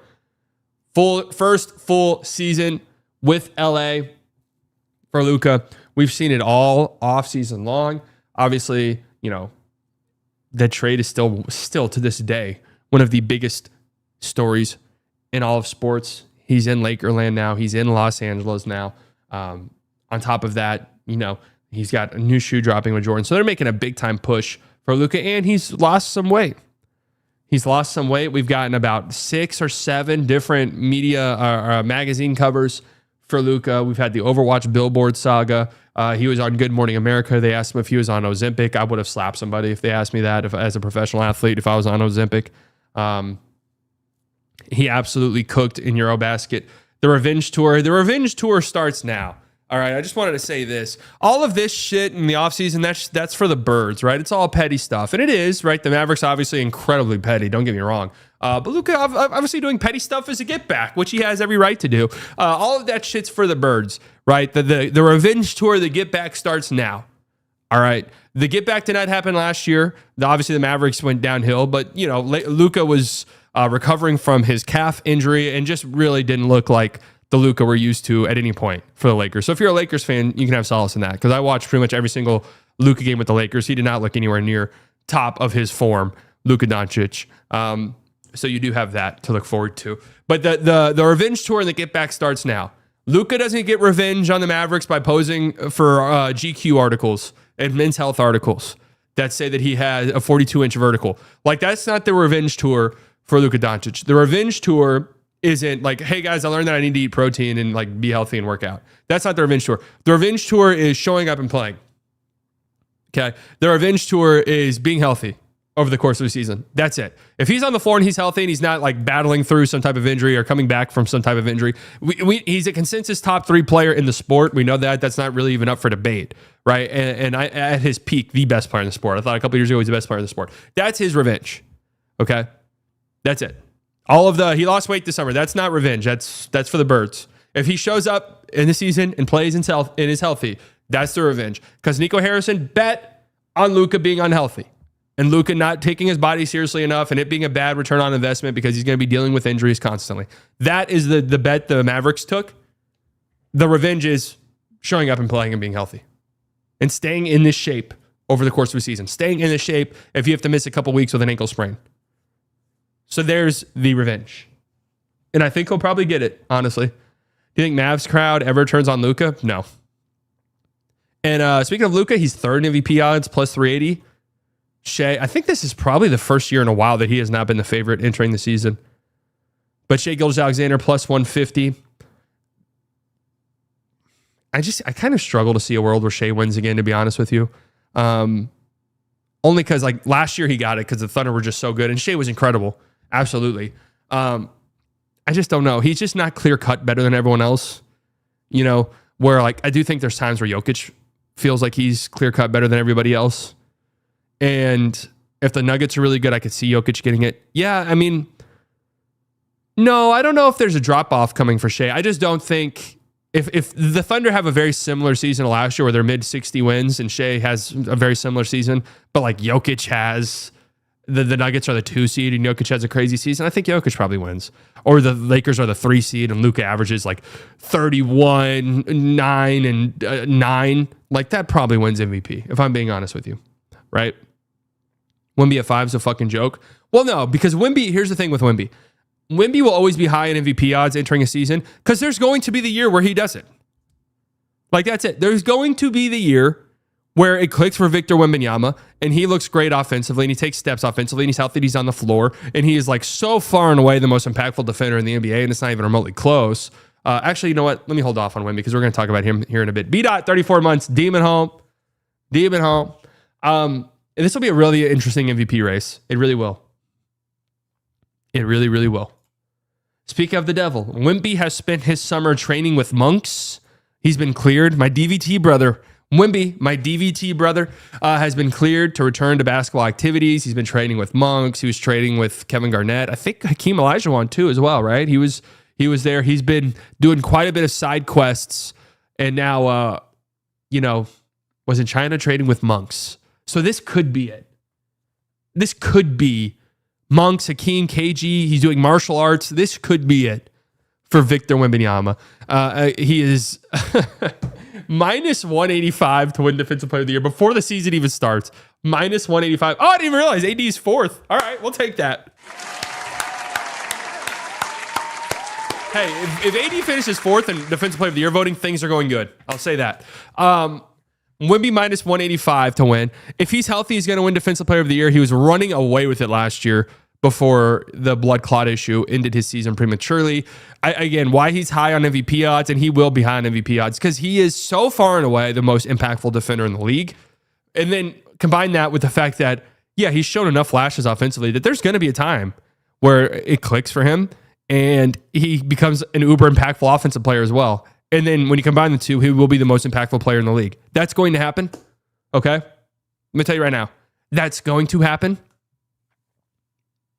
First full season with LA for Luka. We've seen it all offseason long. Obviously, that trade is still to this day one of the biggest stories in all of sports. He's in Lakerland now. He's in Los Angeles now. On top of that, he's got a new shoe dropping with Jordan. So they're making a big time push for Luka, and he's lost some weight. We've gotten about 6 or 7 different media magazine covers for Luka. We've had the Overwatch Billboard saga. He was on Good Morning America. They asked him if he was on Ozempic. I would have slapped somebody if they asked me that as a professional athlete, if I was on Ozempic. He absolutely cooked in Eurobasket. The Revenge Tour starts now. All right, I just wanted to say this. All of this shit in the offseason, that's for the birds, right? It's all petty stuff. And it is, right? The Mavericks obviously incredibly petty, don't get me wrong. But Luka obviously doing petty stuff as a get back, which he has every right to do. All of that shit's for the birds, right? The Revenge Tour, the get back starts now. All right. The get back tonight happened last year. Obviously, the Mavericks went downhill, but Luka was recovering from his calf injury and just really didn't look like the Luka we're used to at any point for the Lakers. So if you're a Lakers fan, you can have solace in that, because I watched pretty much every single Luka game with the Lakers. He did not look anywhere near top of his form, Luka Doncic. So you do have that to look forward to. But the revenge tour and the get back starts now. Luka doesn't get revenge on the Mavericks by posing for GQ articles and Men's Health articles that say that he has a 42-inch vertical. Like, that's not the revenge tour for Luka Doncic. The revenge tour isn't like, hey guys, I learned that I need to eat protein and like be healthy and work out. That's not the revenge tour. The revenge tour is showing up and playing. Okay. The revenge tour is being healthy over the course of the season. That's it. If he's on the floor and he's healthy and he's not like battling through some type of injury or coming back from some type of injury, he's a consensus top 3 player in the sport. We know that. That's not really even up for debate, right? And at his peak, the best player in the sport. I thought a couple years ago he was the best player in the sport. That's his revenge. Okay. That's it. He lost weight this summer. That's not revenge. That's for the birds. If he shows up in the season and plays and is healthy, that's the revenge. Because Nico Harrison bet on Luka being unhealthy and Luka not taking his body seriously enough and it being a bad return on investment because he's going to be dealing with injuries constantly. That is the bet the Mavericks took. The revenge is showing up and playing and being healthy and staying in this shape over the course of a season. Staying in this shape if you have to miss a couple weeks with an ankle sprain. So there's the revenge. And I think he'll probably get it, honestly. Do you think Mavs crowd ever turns on Luka? No. And speaking of Luka, he's third in MVP odds, plus 380. Shea, I think this is probably the first year in a while that he has not been the favorite entering the season. But Shea Gilgeous-Alexander, plus 150. I kind of struggle to see a world where Shea wins again, to be honest with you. Only because like last year he got it because the Thunder were just so good. And Shea was incredible. Absolutely. I just don't know. He's just not clear cut better than everyone else. Where like I do think there's times where Jokic feels like he's clear cut better than everybody else. And if the Nuggets are really good, I could see Jokic getting it. Yeah, I mean, no, I don't know if there's a drop off coming for Shea. I just don't think if the Thunder have a very similar season to last year where they're mid 60 wins and Shea has a very similar season, but like Jokic has the Nuggets are the 2 seed and Jokic has a crazy season, I think Jokic probably wins. Or the Lakers are the 3 seed and Luka averages like 31, 9, and 9. Like that probably wins MVP, if I'm being honest with you. Right? Wemby at 5 is a fucking joke. Well, no, because Wemby, here's the thing with Wemby. Wemby will always be high in MVP odds entering a season because there's going to be the year where he doesn't. Like that's it. There's going to be the year where it clicks for Victor Wembanyama and he looks great offensively and he takes steps offensively and he's healthy, he's on the floor and he is like so far and away the most impactful defender in the NBA and it's not even remotely close. Actually, you know what? Let me hold off on Wemby because we're going to talk about him here in a bit. B-Dot, 34 months, Demon home. And this will be a really interesting MVP race. It really will. It really, really will. Speaking of the devil, Wemby has spent his summer training with monks. He's been cleared. My DVT brother, Wemby, my DVT brother, has been cleared to return to basketball activities. He's been training with monks. He was training with Kevin Garnett. I think Hakeem Olajuwon too as well, right? He was there. He's been doing quite a bit of side quests and now, was in China trading with monks. So this could be it. This could be monks, Hakeem, KG. He's doing martial arts. This could be it for Victor Wembanyama. He is minus 185 to win Defensive Player of the Year before the season even starts. Minus 185. Oh, I didn't even realize AD is 4th. All right, we'll take that. Hey, if AD finishes 4th in Defensive Player of the Year voting, things are going good. I'll say that. Wemby minus 185 to win. If he's healthy, he's going to win Defensive Player of the Year. He was running away with it last year before the blood clot issue ended his season prematurely. Again, why he's high on MVP odds, and he will be high on MVP odds, because he is so far and away the most impactful defender in the league. And then combine that with the fact that, yeah, he's shown enough flashes offensively that there's going to be a time where it clicks for him and he becomes an uber impactful offensive player as well. And then when you combine the two, he will be the most impactful player in the league. That's going to happen. Okay? Let me tell you right now. That's going to happen.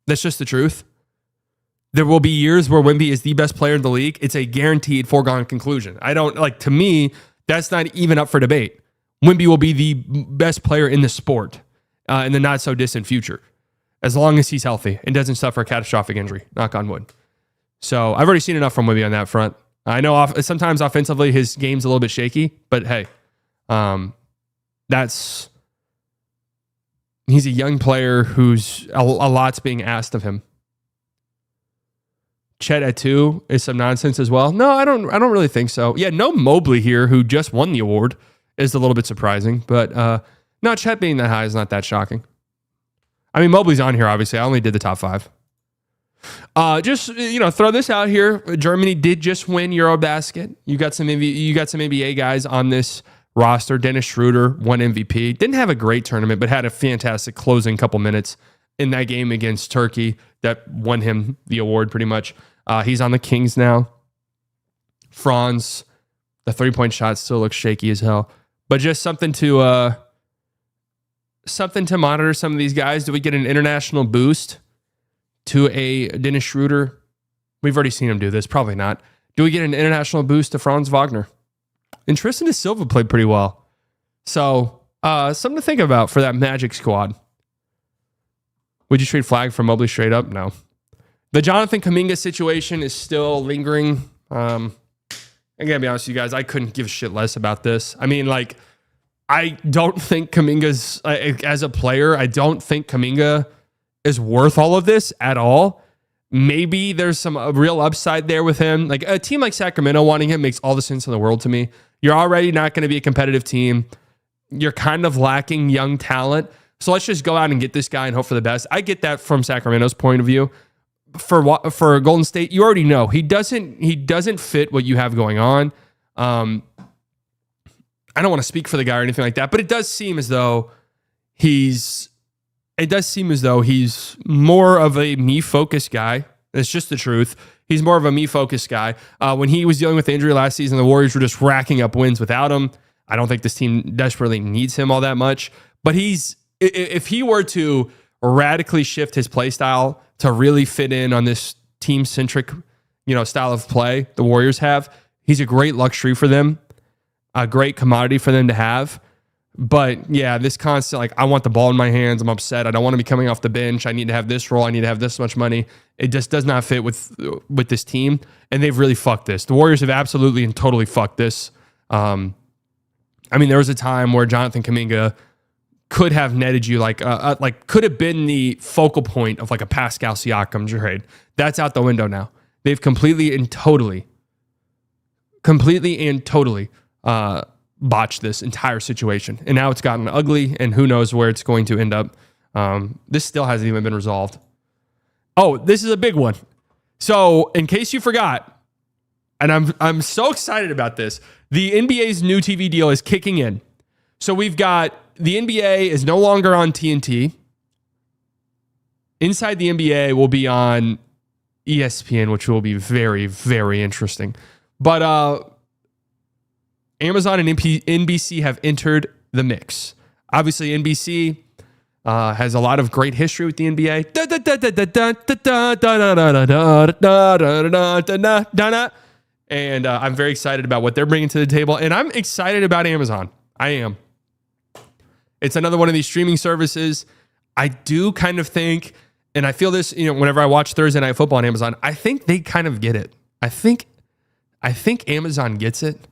That's just the truth. There will be years where Wemby is the best player in the league. It's a guaranteed foregone conclusion. To me, that's not even up for debate. Wemby will be the best player in the sport in the not so distant future, as long as he's healthy and doesn't suffer a catastrophic injury. Knock on wood. So I've already seen enough from Wemby on that front. I know sometimes offensively his game's a little bit shaky, but hey, he's a young player who's a lot's being asked of him. Chet at 2 is some nonsense as well. No, I don't really think so. Yeah, no Mobley here, who just won the award, is a little bit surprising. But no, Chet being that high is not that shocking. I mean, Mobley's on here, obviously. I only did the top 5. Just, throw this out here. Germany did just win Eurobasket. You got some NBA guys on this roster. Dennis Schroeder won MVP. Didn't have a great tournament, but had a fantastic closing couple minutes in that game against Turkey that won him the award pretty much. He's on the Kings now. Franz, the 3-point shot still looks shaky as hell. But just something to monitor some of these guys. Do we get an international boost to a Dennis Schroeder? We've already seen him do this. Probably not. Do we get an international boost to Franz Wagner? And Tristan da Silva played pretty well. So, something to think about for that Magic squad. Would you trade Flag for Mobley straight up? No. The Jonathan Kuminga situation is still lingering. I gotta be honest with you guys, I couldn't give a shit less about this. I mean, I don't think Kuminga's, as a player, I don't think Kuminga is worth all of this at all. Maybe there's some real upside there with him. Like a team like Sacramento wanting him makes all the sense in the world to me. You're already not going to be a competitive team. You're kind of lacking young talent. So let's just go out and get this guy and hope for the best. I get that from Sacramento's point of view. For Golden State, you already know he doesn't fit what you have going on. I don't want to speak for the guy or anything like that, but it does seem as though he's more of a me-focused guy. It's just the truth. He's more of a me-focused guy. When he was dealing with the injury last season, the Warriors were just racking up wins without him. I don't think this team desperately needs him all that much. But if he were to radically shift his play style to really fit in on this team-centric, style of play the Warriors have, he's a great luxury for them, a great commodity for them to have. But yeah, this constant, I want the ball in my hands. I'm upset. I don't want to be coming off the bench. I need to have this role. I need to have this much money. It just does not fit with this team. And they've really fucked this. The Warriors have absolutely and totally fucked this. There was a time where Jonathan Kuminga could have netted you could have been the focal point of a Pascal Siakam trade. That's out the window now. They've completely and totally botched this entire situation. And now it's gotten ugly, and who knows where it's going to end up. This still hasn't even been resolved. Oh, this is a big one. So, in case you forgot, and I'm so excited about this, the NBA's new TV deal is kicking in. So we've got the NBA is no longer on TNT. Inside the NBA will be on ESPN, which will be very, very interesting. But Amazon and NBC have entered the mix. Obviously, NBC has a lot of great history with the NBA. And I'm very excited about what they're bringing to the table. And I'm excited about Amazon. I am. It's another one of these streaming services. I do kind of think, and I feel this, whenever I watch Thursday Night Football on Amazon, I think they kind of get it. I think Amazon gets it.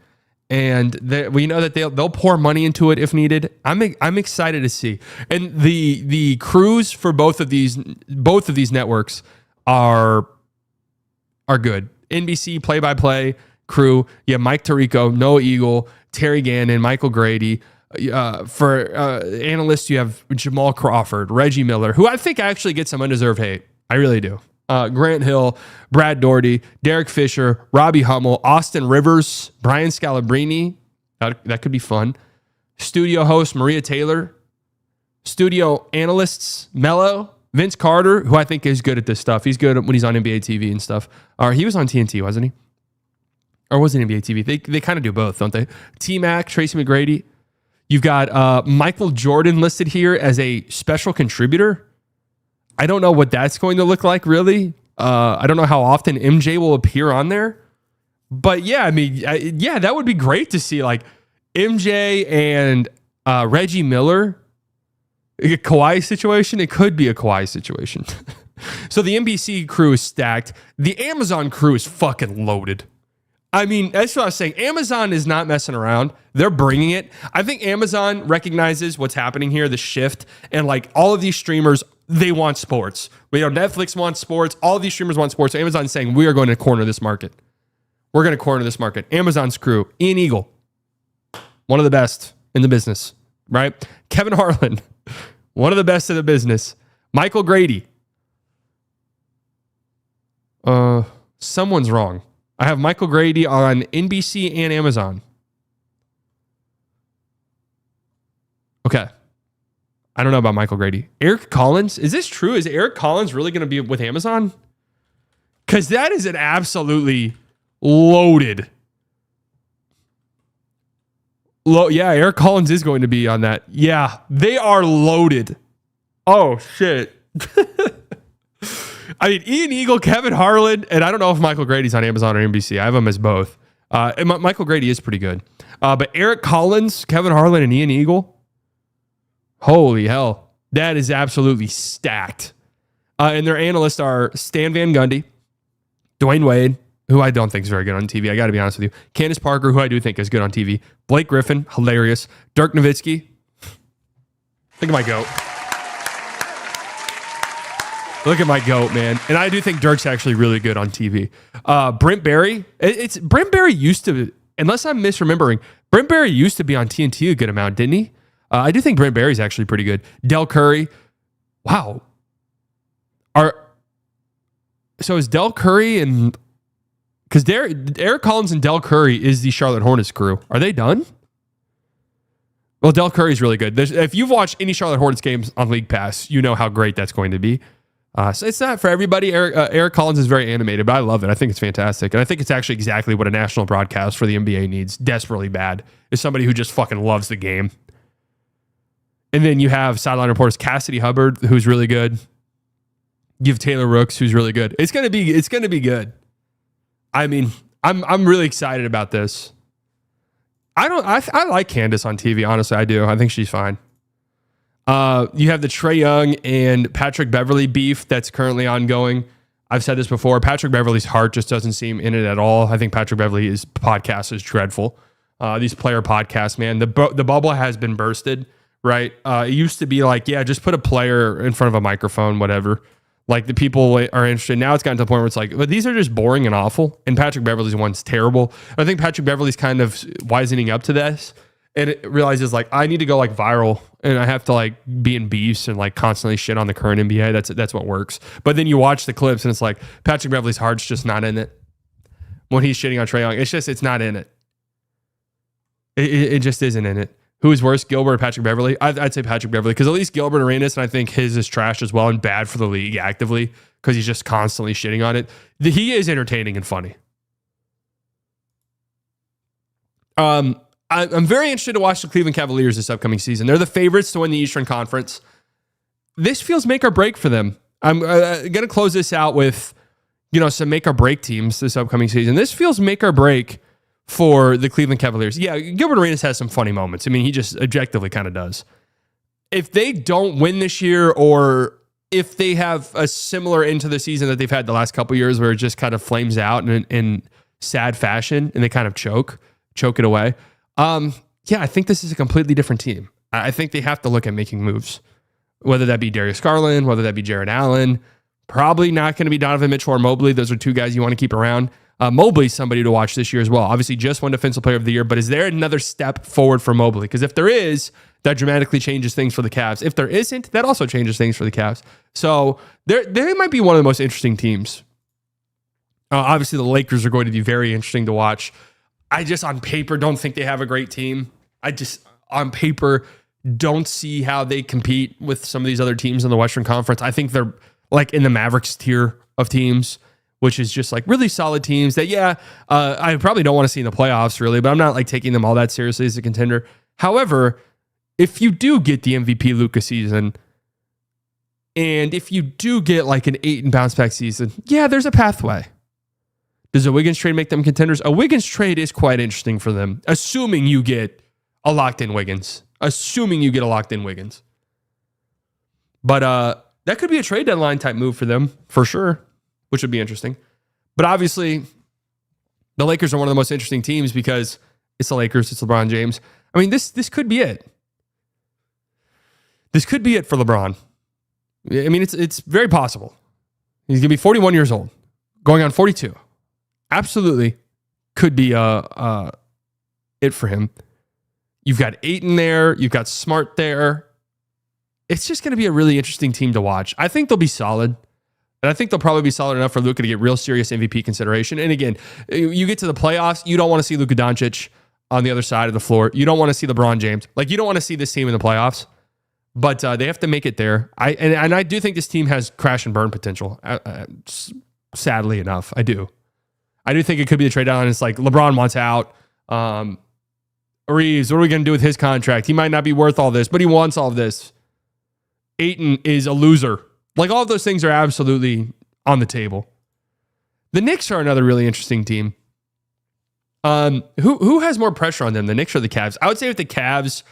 And we know that they'll pour money into it if needed. I'm excited to see. And the crews for both of these networks are good. NBC play-by-play crew. You have Mike Tirico, Noah Eagle, Terry Gannon, Michael Grady. For analysts, you have Jamal Crawford, Reggie Miller, who I think actually gets some undeserved hate. I really do. Grant Hill, Brad Doherty, Derek Fisher, Robbie Hummel, Austin Rivers, Brian Scalabrine. That could be fun. Studio host Maria Taylor. Studio analysts Mello, Vince Carter, who I think is good at this stuff. He's good when he's on NBA TV and stuff. Or he was on TNT, wasn't he? Or was it NBA TV? They kind of do both, don't they? T-Mac, Tracy McGrady. You've got Michael Jordan listed here as a special contributor. I don't know what that's going to look like, really. I don't know how often MJ will appear on there. But yeah, that would be great to see MJ and Reggie Miller, a Kawhi situation. It could be a Kawhi situation. So the NBC crew is stacked. The Amazon crew is fucking loaded. I mean, that's what I was saying. Amazon is not messing around. They're bringing it. I think Amazon recognizes what's happening here, the shift, and like all of these streamers, they want sports. Netflix wants sports. All of these streamers want sports. So Amazon's saying, we are going to corner this market. We're going to corner this market. Amazon's crew, Ian Eagle, one of the best in the business, right? Kevin Harlan, one of the best in the business. Michael Grady. Someone's wrong. I have Michael Grady on NBC and Amazon. Okay. I don't know about Michael Grady. Eric Collins? Is this true? Is Eric Collins really going to be with Amazon? Because that is an absolutely loaded. Yeah, Eric Collins is going to be on that. Yeah, they are loaded. Oh, shit. I mean, Ian Eagle, Kevin Harlan, and I don't know if Michael Grady's on Amazon or NBC. I have them as both. And Michael Grady is pretty good. But Eric Collins, Kevin Harlan, and Ian Eagle, holy hell. That is absolutely stacked. And their analysts are Stan Van Gundy, Dwayne Wade, who I don't think is very good on TV. I got to be honest with you. Candace Parker, who I do think is good on TV. Blake Griffin, hilarious. Dirk Nowitzki. Look at my goat. Look at my goat, man. And I do think Dirk's actually really good on TV. Brent Barry. Brent Barry used to, unless I'm misremembering, Brent Barry used to be on TNT a good amount, didn't he? I do think Brent Barry's actually pretty good. Del Curry. Wow. So is Del Curry and... Because Eric Collins and Del Curry is the Charlotte Hornets crew. Are they done? Well, Del Curry's really good. If you've watched any Charlotte Hornets games on League Pass, you know how great that's going to be. So it's not for everybody. Eric Collins is very animated, but I love it. I think it's fantastic. And I think it's actually exactly what a national broadcast for the NBA needs desperately bad, is somebody who just fucking loves the game. And then you have sideline reporters Cassidy Hubbard, who's really good. You have Taylor Rooks, who's really good. It's gonna be good. I mean, I'm really excited about this. I like Candace on TV, honestly. I do. I think she's fine. You have the Trae Young and Patrick Beverley beef that's currently ongoing. I've said this before. Patrick Beverley's heart just doesn't seem in it at all. I think Patrick Beverley's podcast is dreadful. These player podcasts, man, the bubble has been bursted, right? It used to be like, yeah, just put a player in front of a microphone, whatever. Like the people are interested. Now it's gotten to the point where it's like, but these are just boring and awful. And Patrick Beverley's one's terrible. I think Patrick Beverley's kind of wisening up to this. And it realizes like, I need to go like viral and I have to like be in beefs and like constantly shit on the current NBA. That's what works. But then you watch the clips and it's like Patrick Beverley's heart's just not in it. When he's shitting on Trae Young, it's not in it. It just isn't in it. Who is worse, Gilbert or Patrick Beverley? I'd say Patrick Beverley because at least Gilbert Arenas, and I think his is trash as well and bad for the league actively because he's just constantly shitting on it. He is entertaining and funny. I'm very interested to watch the Cleveland Cavaliers this upcoming season. They're the favorites to win the Eastern Conference. This feels make or break for them. I'm going to close this out with, some make or break teams this upcoming season. This feels make or break for the Cleveland Cavaliers. Yeah, Gilbert Arenas has some funny moments. I mean, he just objectively kind of does. If they don't win this year, or if they have a similar end to the season that they've had the last couple years where it just kind of flames out in sad fashion and they kind of choke it away. I think this is a completely different team. I think they have to look at making moves, whether that be Darius Garland, whether that be Jared Allen. Probably not going to be Donovan Mitchell or Mobley. Those are two guys you want to keep around. Mobley's somebody to watch this year as well. Obviously, just won Defensive Player of the Year, but is there another step forward for Mobley? Because if there is, that dramatically changes things for the Cavs. If there isn't, that also changes things for the Cavs. So they might be one of the most interesting teams. Obviously, the Lakers are going to be very interesting to watch. I just, on paper, don't think they have a great team. I just, on paper, don't see how they compete with some of these other teams in the Western Conference. I think they're like in the Mavericks tier of teams, which is just like really solid teams that, I probably don't want to see in the playoffs really, but I'm not like taking them all that seriously as a contender. However, if you do get the MVP Luka season, and if you do get like an 8 and bounce back season, there's a pathway. Does a Wiggins trade make them contenders? A Wiggins trade is quite interesting for them, assuming you get a locked in Wiggins. assuming you get a locked-in Wiggins. But that could be a trade deadline type move for them, for sure, which would be interesting. But obviously, the Lakers are one of the most interesting teams because it's the Lakers, it's LeBron James. I mean, this could be it. This could be it for LeBron. I mean, it's very possible. He's going to be 41 years old, going on 42. Absolutely could be it for him. You've got Ayton there. You've got Smart there. It's just going to be a really interesting team to watch. I think they'll be solid. And I think they'll probably be solid enough for Luka to get real serious MVP consideration. And again, you get to the playoffs, you don't want to see Luka Doncic on the other side of the floor. You don't want to see LeBron James. Like, you don't want to see this team in the playoffs. But they have to make it there. I do think this team has crash and burn potential. Sadly enough, I do. I do think it could be a trade down. It's like LeBron wants out. Reeves, what are we going to do with his contract? He might not be worth all this, but he wants all of this. Ayton is a loser. Like, all of those things are absolutely on the table. The Knicks are another really interesting team. Who has more pressure on them, the Knicks or the Cavs? I would say with the Cavs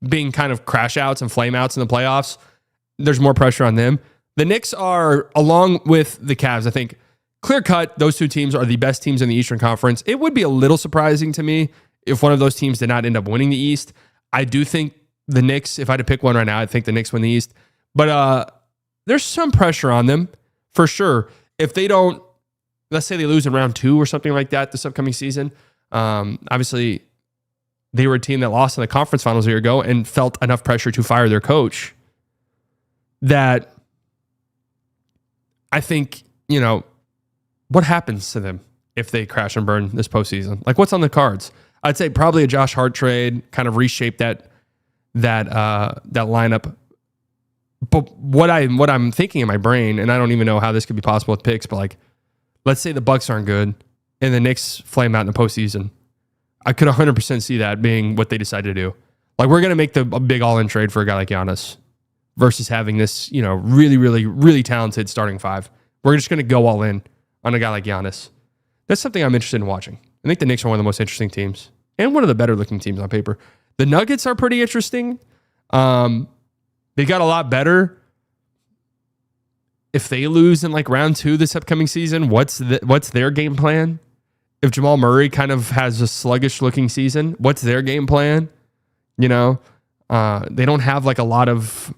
being kind of crash outs and flame outs in the playoffs, there's more pressure on them. The Knicks are, along with the Cavs, I think, clear cut, those two teams are the best teams in the Eastern Conference. It would be a little surprising to me if one of those teams did not end up winning the East. I do think the Knicks, if I had to pick one right now, I think the Knicks win the East. But there's some pressure on them, for sure. If they don't, let's say they lose in round 2 or something like that this upcoming season, obviously they were a team that lost in the conference finals a year ago and felt enough pressure to fire their coach that I think, what happens to them if they crash and burn this postseason? Like, what's on the cards? I'd say probably a Josh Hart trade, kind of reshape that lineup. But what I'm thinking in my brain, and I don't even know how this could be possible with picks, but like, let's say the Bucks aren't good and the Knicks flame out in the postseason. I could 100% see that being what they decide to do. Like, we're going to make a big all-in trade for a guy like Giannis versus having this, really, really, really talented starting five. We're just going to go all in on a guy like Giannis. That's something I'm interested in watching. I think the Knicks are one of the most interesting teams and one of the better looking teams on paper. The Nuggets are pretty interesting. They got a lot better. If they lose in like round 2 this upcoming season, what's their game plan? If Jamal Murray kind of has a sluggish looking season, what's their game plan? They don't have like a lot of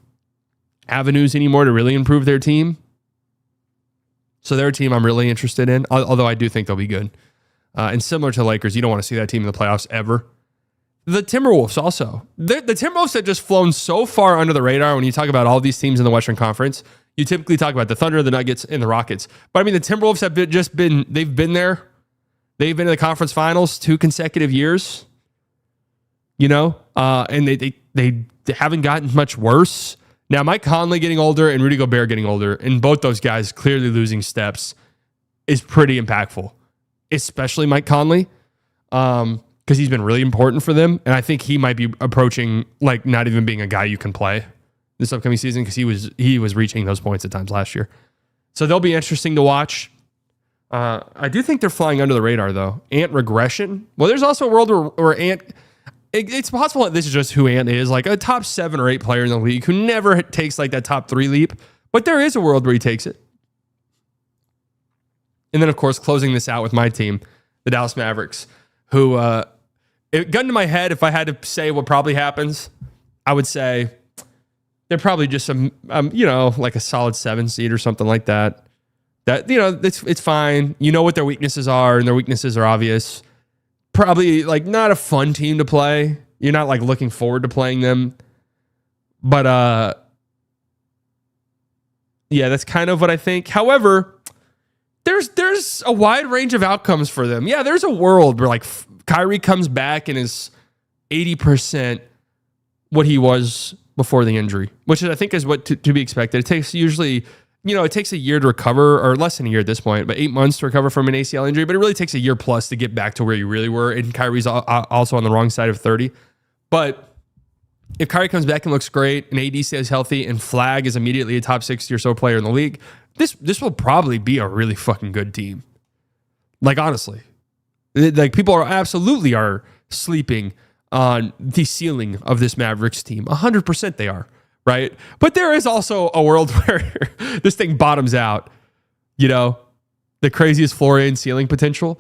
avenues anymore to really improve their team. So they're a team I'm really interested in, although I do think they'll be good. And similar to the Lakers, you don't want to see that team in the playoffs ever. The Timberwolves also. The Timberwolves have just flown so far under the radar when you talk about all these teams in the Western Conference. You typically talk about the Thunder, the Nuggets, and the Rockets. But I mean, the Timberwolves have they've been there. They've been in the conference finals 2 consecutive years. And they haven't gotten much worse. Now, Mike Conley getting older and Rudy Gobert getting older, and both those guys clearly losing steps, is pretty impactful. Especially Mike Conley, because he's been really important for them. And I think he might be approaching like not even being a guy you can play this upcoming season because he was reaching those points at times last year. So they'll be interesting to watch. I do think they're flying under the radar, though. Ant regression. Well, there's also a world where Ant... It's possible that this is just who Ant is, like a top 7 or 8 player in the league who never takes like that top 3 leap. But there is a world where he takes it. And then, of course, closing this out with my team, the Dallas Mavericks, who, it gun to my head, if I had to say what probably happens, I would say they're probably just like a solid 7 seed or something like that. That, it's fine. You know what their weaknesses are, and their weaknesses are obvious. Probably like not a fun team to play. You're not like looking forward to playing them. But yeah, that's kind of what I think. However, there's a wide range of outcomes for them. Yeah, there's a world where like Kyrie comes back and is 80% what he was before the injury, which I think is what to be expected. It takes usually... it takes a year to recover, or less than a year at this point, but 8 months to recover from an ACL injury. But it really takes a year plus to get back to where you really were. And Kyrie's also on the wrong side of 30. But if Kyrie comes back and looks great, and AD stays healthy, and Flag is immediately a top 60 or so player in the league, this will probably be a really fucking good team. Like, honestly. Like, people are sleeping on the ceiling of this Mavericks team. 100% they are, right? But there is also a world where this thing bottoms out, the craziest floor and ceiling potential.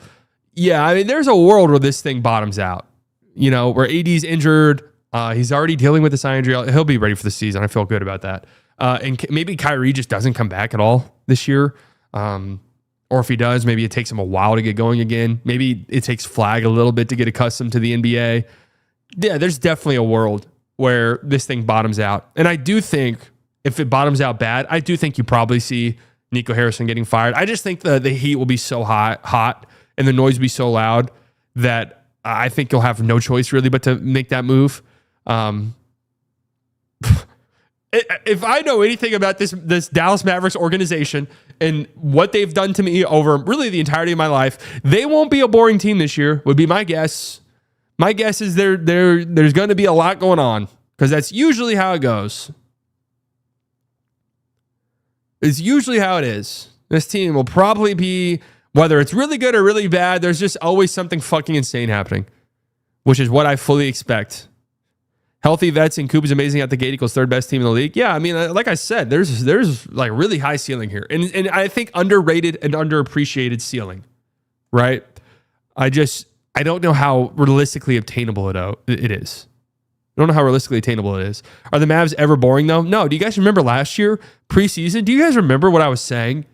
Yeah, I mean, there's a world where this thing bottoms out, where AD's injured. He's already dealing with this eye injury. He'll be ready for the season. I feel good about that. And maybe Kyrie just doesn't come back at all this year. Or if he does, maybe it takes him a while to get going again. Maybe it takes Flag a little bit to get accustomed to the NBA. Yeah, there's definitely a world where this thing bottoms out. And I do think if it bottoms out bad, I do think you probably see Nico Harrison getting fired. I just think the heat will be so hot and the noise will be so loud that I think you'll have no choice really but to make that move. If I know anything about this Dallas Mavericks organization and what they've done to me over really the entirety of my life, they won't be a boring team this year, would be my guess. My guess is there's going to be a lot going on because that's usually how it goes. It's usually how it is. This team will probably be, whether it's really good or really bad, there's just always something fucking insane happening, which is what I fully expect. Healthy vets and Coop is amazing at the gate equals third best team in the league. Yeah, I mean, like I said, there's like really high ceiling here. And I think underrated and underappreciated ceiling, right? I don't know how realistically obtainable it is. I don't know how realistically attainable it is. Are the Mavs ever boring though? No. Do you guys remember last year, preseason? Do you guys remember what I was saying?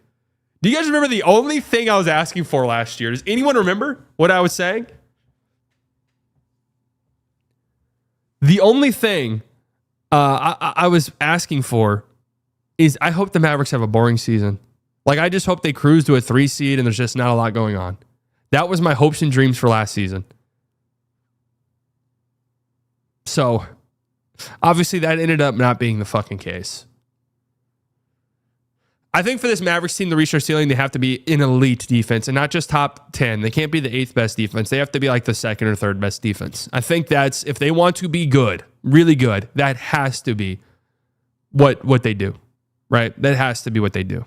Do you guys remember the only thing I was asking for last year? Does anyone remember what I was saying? The only thing I was asking for is I hope the Mavericks have a boring season. Like, I just hope they cruise to a 3 seed and there's just not a lot going on. That was my hopes and dreams for last season. So, obviously, that ended up not being the fucking case. I think for this Mavericks team to reach their ceiling, they have to be an elite defense and not just top 10. They can't be the 8th best defense. They have to be like the 2nd or 3rd best defense. I think that's, if they want to be good, really good, that has to be what they do, right? That has to be what they do.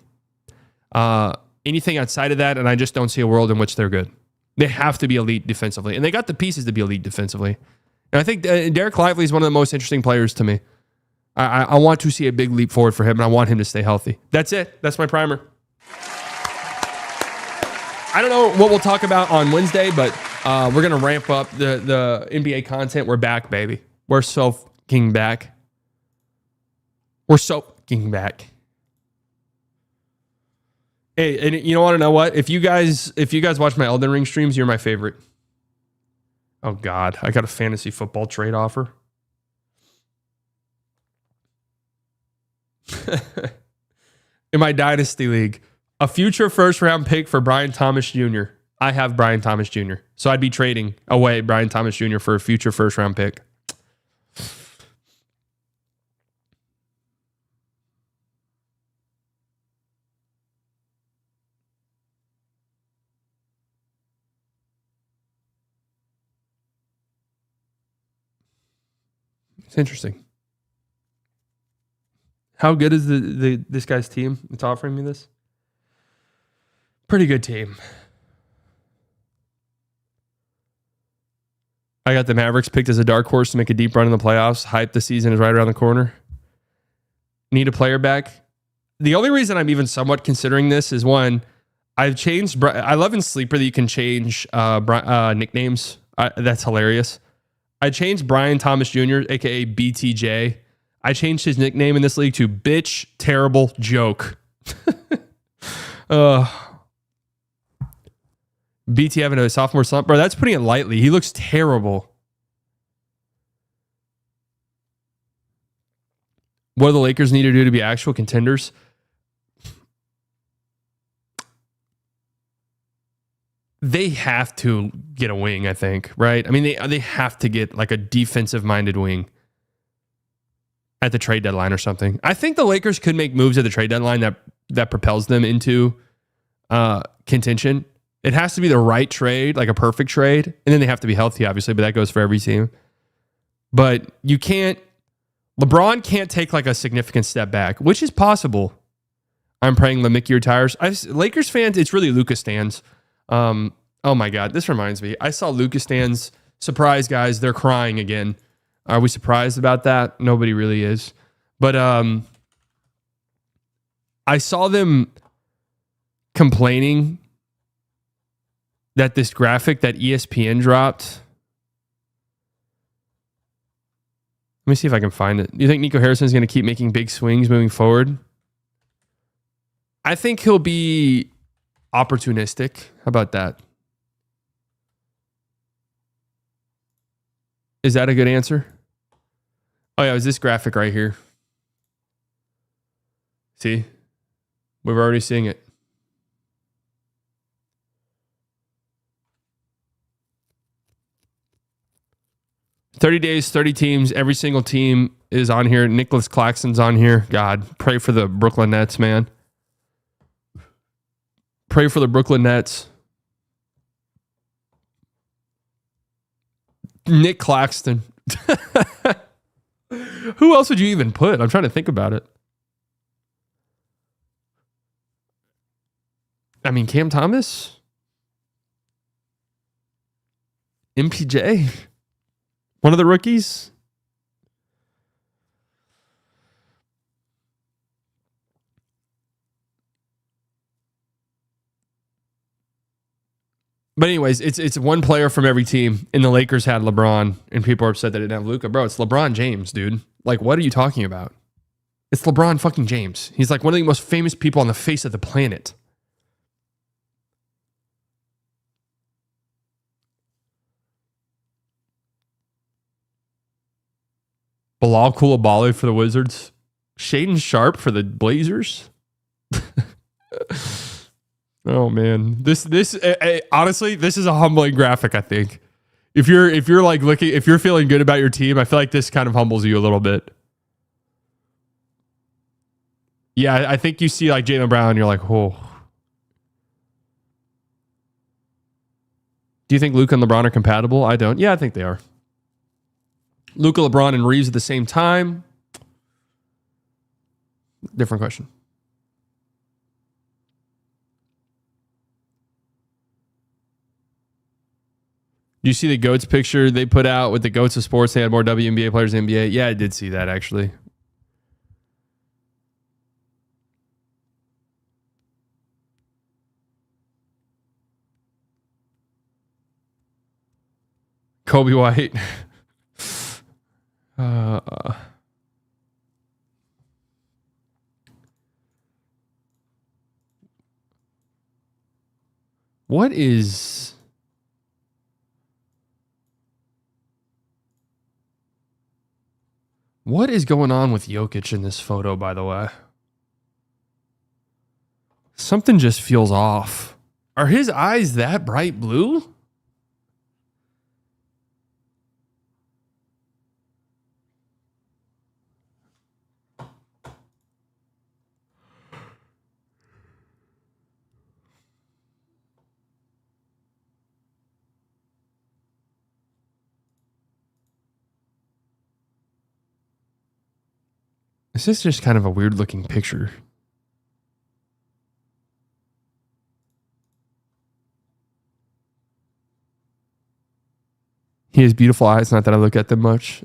Anything outside of that, and I just don't see a world in which they're good. They have to be elite defensively, and they got the pieces to be elite defensively. And I think Derek Lively is one of the most interesting players to me. I want to see a big leap forward for him, and I want him to stay healthy. That's it. That's my primer. I don't know what we'll talk about on Wednesday, but we're going to ramp up the NBA content. We're back, baby. We're so fucking back. We're so fucking back. Hey, and you want to know what? If you guys watch my Elden Ring streams, you're my favorite. Oh, God. I got a fantasy football trade offer. In my dynasty league, a future first round pick for Brian Thomas Jr. I have Brian Thomas Jr. So I'd be trading away Brian Thomas Jr. for a future first round pick. It's interesting. How good is this guy's team that's offering me this? Pretty good team. I got the Mavericks picked as a dark horse to make a deep run in the playoffs. Hype, the season is right around the corner. Need a player back. The only reason I'm even somewhat considering this is one, I've changed. I love in Sleeper that you can change nicknames. That's hilarious. I changed Brian Thomas Jr., aka BTJ. I changed his nickname in this league to Bitch Terrible Joke. BT having a sophomore slump. Bro, that's putting it lightly. He looks terrible. What do the Lakers need to do to be actual contenders? They have to get a wing, I think, right? I mean, they have to get like a defensive-minded wing at the trade deadline or something. I think the Lakers could make moves at the trade deadline that propels them into contention. It has to be the right trade, like a perfect trade, and then they have to be healthy, obviously, but that goes for every team. But you can't, LeBron can't take like a significant step back, which is possible. I'm praying LeMickey retires. Lakers fans, it's really Lucas stands. Oh my God, this reminds me. I saw Lucas Stan's Surprise, guys. They're crying again. Are we surprised about that? Nobody really is. But I saw them complaining that this graphic that ESPN dropped. Let me see if I can find it. Do you think Nico Harrison is going to keep making big swings moving forward? I think he'll be opportunistic. How about that? Is that a good answer? Oh, yeah, it was this graphic right here. See? We're already seeing it. $30 days, 30 teams. Every single team is on here. Nicholas Claxton's on here. God, pray for the Brooklyn Nets, man. Pray for the Brooklyn Nets. Nick Claxton. Who else would you even put? I'm trying to think about it. I mean, Cam Thomas? MPJ? One of the rookies? But anyways, it's one player from every team, and the Lakers had LeBron, and people are upset they didn't have Luka. Bro, it's LeBron James, dude. Like, what are you talking about? It's LeBron fucking James. He's like one of the most famous people on the face of the planet. Bilal Coulibaly for the Wizards. Shaden Sharp for the Blazers. Oh man, this honestly, this is a humbling graphic. I think if you're like looking, if you're feeling good about your team, I feel like this kind of humbles you a little bit. Yeah, I think you see like Jaylen Brown, and you're like, oh. Do you think Luka and LeBron are compatible? I don't. Yeah, I think they are. Luka, LeBron, and Reeves at the same time. Different question. Do you see the GOATs picture they put out with the GOATs of sports? They had more WNBA players than NBA. Yeah, I did see that actually. Kobe White. What is... What is going on with Jokic in this photo, by the way? Something just feels off. Are his eyes that bright blue? This is just kind of a weird looking picture. He has beautiful eyes, not that I look at them much.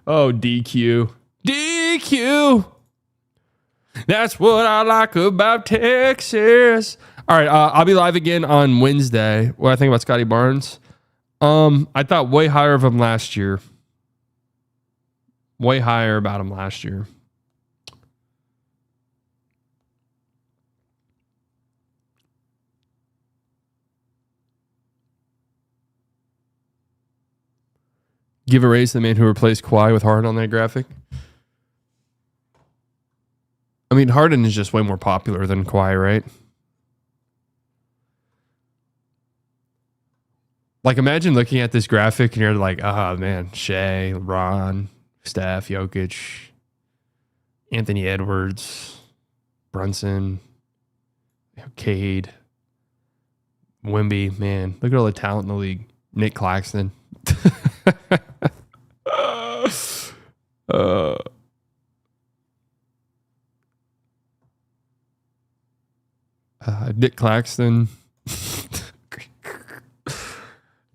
Oh, DQ. DQ! That's what I like about Texas. All right, I'll be live again on Wednesday. What I think about Scotty Barnes. I thought way higher of him last year. Way higher about him last year. Give a raise to the man who replaced Kawhi with Harden on that graphic. I mean, Harden is just way more popular than Kawhi, right? Like, imagine looking at this graphic and you're like, oh, man, Shea, LeBron, Steph, Jokic, Anthony Edwards, Brunson, Cade, Wemby, man. Look at all the talent in the league. Nick Claxton. Nick Claxton.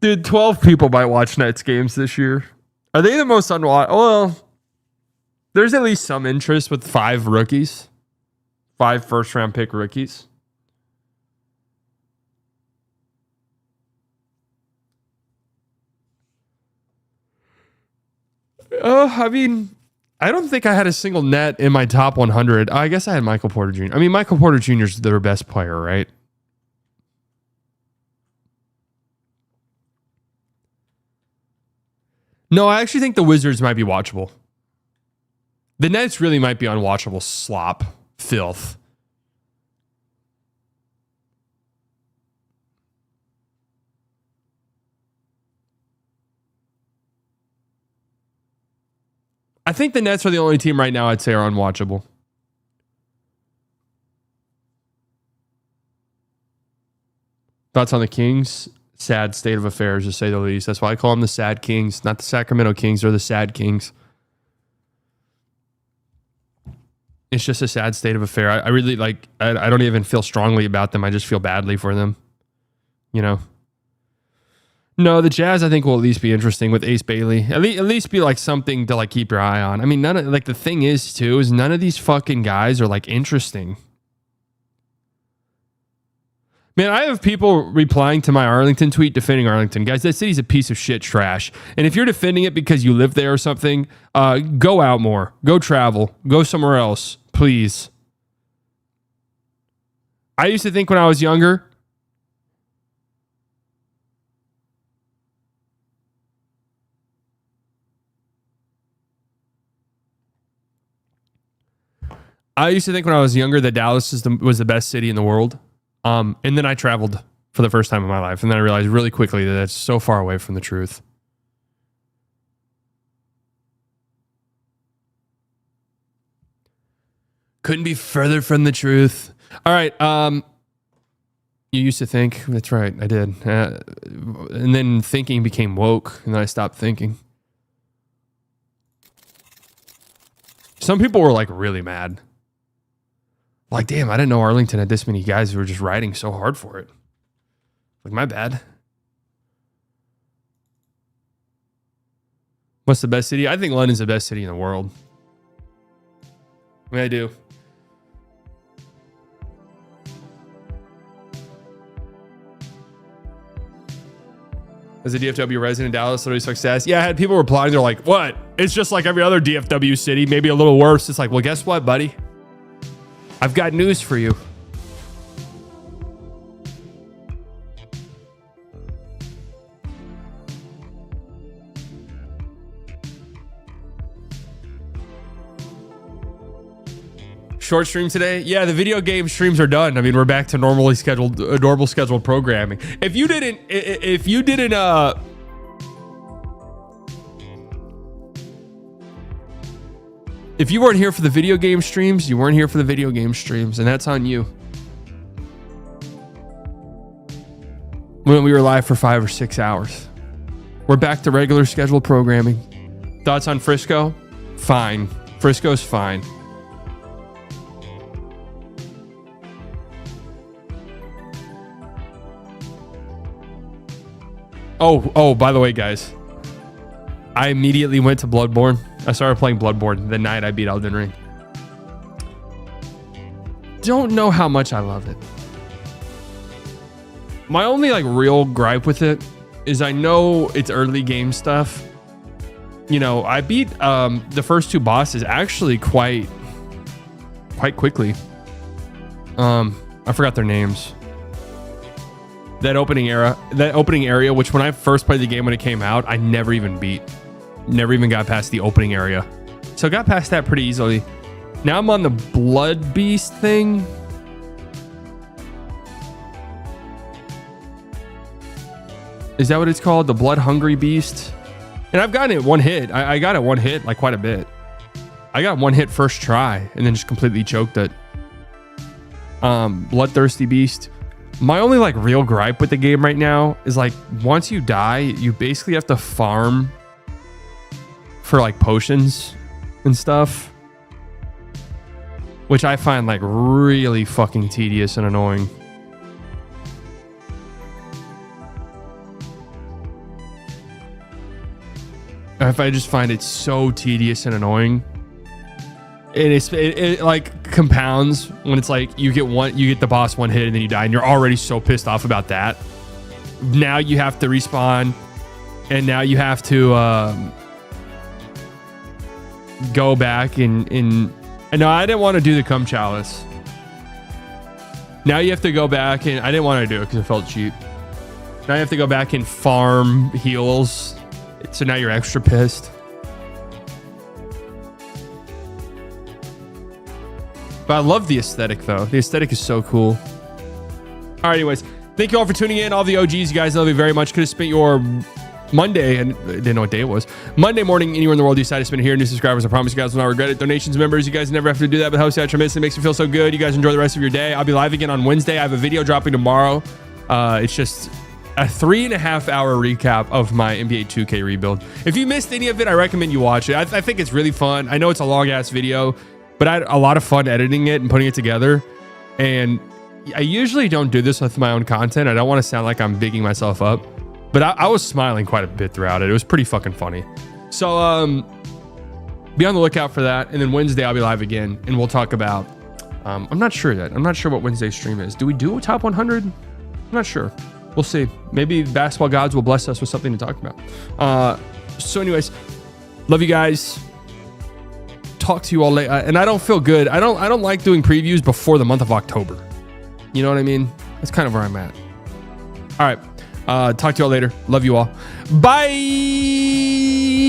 Dude, 12 people might watch Nets games this year. Are they the most unwatched? Well, there's at least some interest with 5 rookies. 5 first-round pick rookies. I mean, I don't think I had a single net in my top 100. I guess I had Michael Porter Jr. I mean, Michael Porter Jr. is their best player, right? No, I actually think the Wizards might be watchable. The Nets really might be unwatchable slop, filth. I think the Nets are the only team right now I'd say are unwatchable. Thoughts on the Kings? Sad state of affairs, to say the least. That's why I call them the Sad Kings, not the Sacramento Kings. They're the Sad Kings. It's just a sad state of affair. I really like. I don't even feel strongly about them. I just feel badly for them. You know. No, the Jazz I think will at least be interesting with Ace Bailey. At least be like something to like keep your eye on. I mean, none of like the thing is too is none of these fucking guys are like interesting. Man, I have people replying to my Arlington tweet defending Arlington. Guys, that city's a piece of shit trash. And if you're defending it because you live there or something, go out more. Go travel. Go somewhere else, please. I used to think when I was younger, that Dallas was the best city in the world. And then I traveled for the first time in my life. And then I realized really quickly that that's so far away from the truth. Couldn't be further from the truth. All right. You used to think. That's right. I did. And then thinking became woke. And then I stopped thinking. Some people were like really mad. Like, damn, I didn't know Arlington had this many guys who were just riding so hard for it. Like, my bad. What's the best city? I think London's the best city in the world. I mean, I do. As a DFW resident, Dallas literally success. Yeah, I had people replying. They're like, what? It's just like every other DFW city, maybe a little worse. It's like, well, guess what, buddy? I've got news for you. Short stream today? Yeah, the video game streams are done. I mean, we're back to normal scheduled programming. If you weren't here for the video game streams, you weren't here for the video game streams, and that's on you. When we were live for 5 or 6 hours. We're back to regular scheduled programming. Thoughts on Frisco? Fine. Frisco's fine. Oh, by the way, guys. I immediately went to Bloodborne. I started playing Bloodborne the night I beat Elden Ring. Don't know how much I love it. My only like real gripe with it is I know it's early game stuff. You know, I beat the first 2 bosses actually quite quickly. I forgot their names. That opening area, which when I first played the game when it came out, I never even beat. Never even got past the opening area. So I got past that pretty easily. Now I'm on the Blood Beast thing. Is that what it's called? The Blood Hungry Beast? And I've gotten it one hit. I got it one hit like quite a bit. I got one hit first try and then just completely choked it. Bloodthirsty Beast. My only like real gripe with the game right now is like once you die, you basically have to farm for like potions and stuff, which I find like really fucking tedious and annoying. I just find it so tedious and annoying. And it like compounds when it's like you get the boss one hit and then you die and you're already so pissed off about that. Now you have to respawn and now you have to go back and no, I didn't want to do the cum chalice. Now you have to go back and I didn't want to do it because it felt cheap. Now you have to go back and farm heals. So now you're extra pissed. But I love the aesthetic though. The aesthetic is so cool. All right, anyways, thank you all for tuning in. All the OGs, you guys love you very much. Could have spent your Monday, and didn't know what day it was. Monday morning, anywhere in the world you decide to spend it here. New subscribers, I promise you guys will not regret it. Donations, members, you guys never have to do that, but helps you out tremendously. Makes me feel so good. You guys enjoy the rest of your day. I'll be live again on Wednesday. I have a video dropping tomorrow. It's just a 3.5 hour recap of my NBA 2K rebuild. If you missed any of it, I recommend you watch it. I think it's really fun. I know it's a long ass video, but I had a lot of fun editing it and putting it together. And I usually don't do this with my own content. I don't want to sound like I'm bigging myself up, but I was smiling quite a bit throughout it. It was pretty fucking funny. So be on the lookout for that. And then Wednesday I'll be live again and we'll talk about, I'm not sure yet. I'm not sure what Wednesday's stream is. Do we do a top 100? I'm not sure. We'll see. Maybe basketball gods will bless us with something to talk about. So anyways, love you guys. Talk to you all later. And I don't feel good. I don't like doing previews before the month of October. You know what I mean? That's kind of where I'm at. All right. Talk to you all later. Love you all. Bye.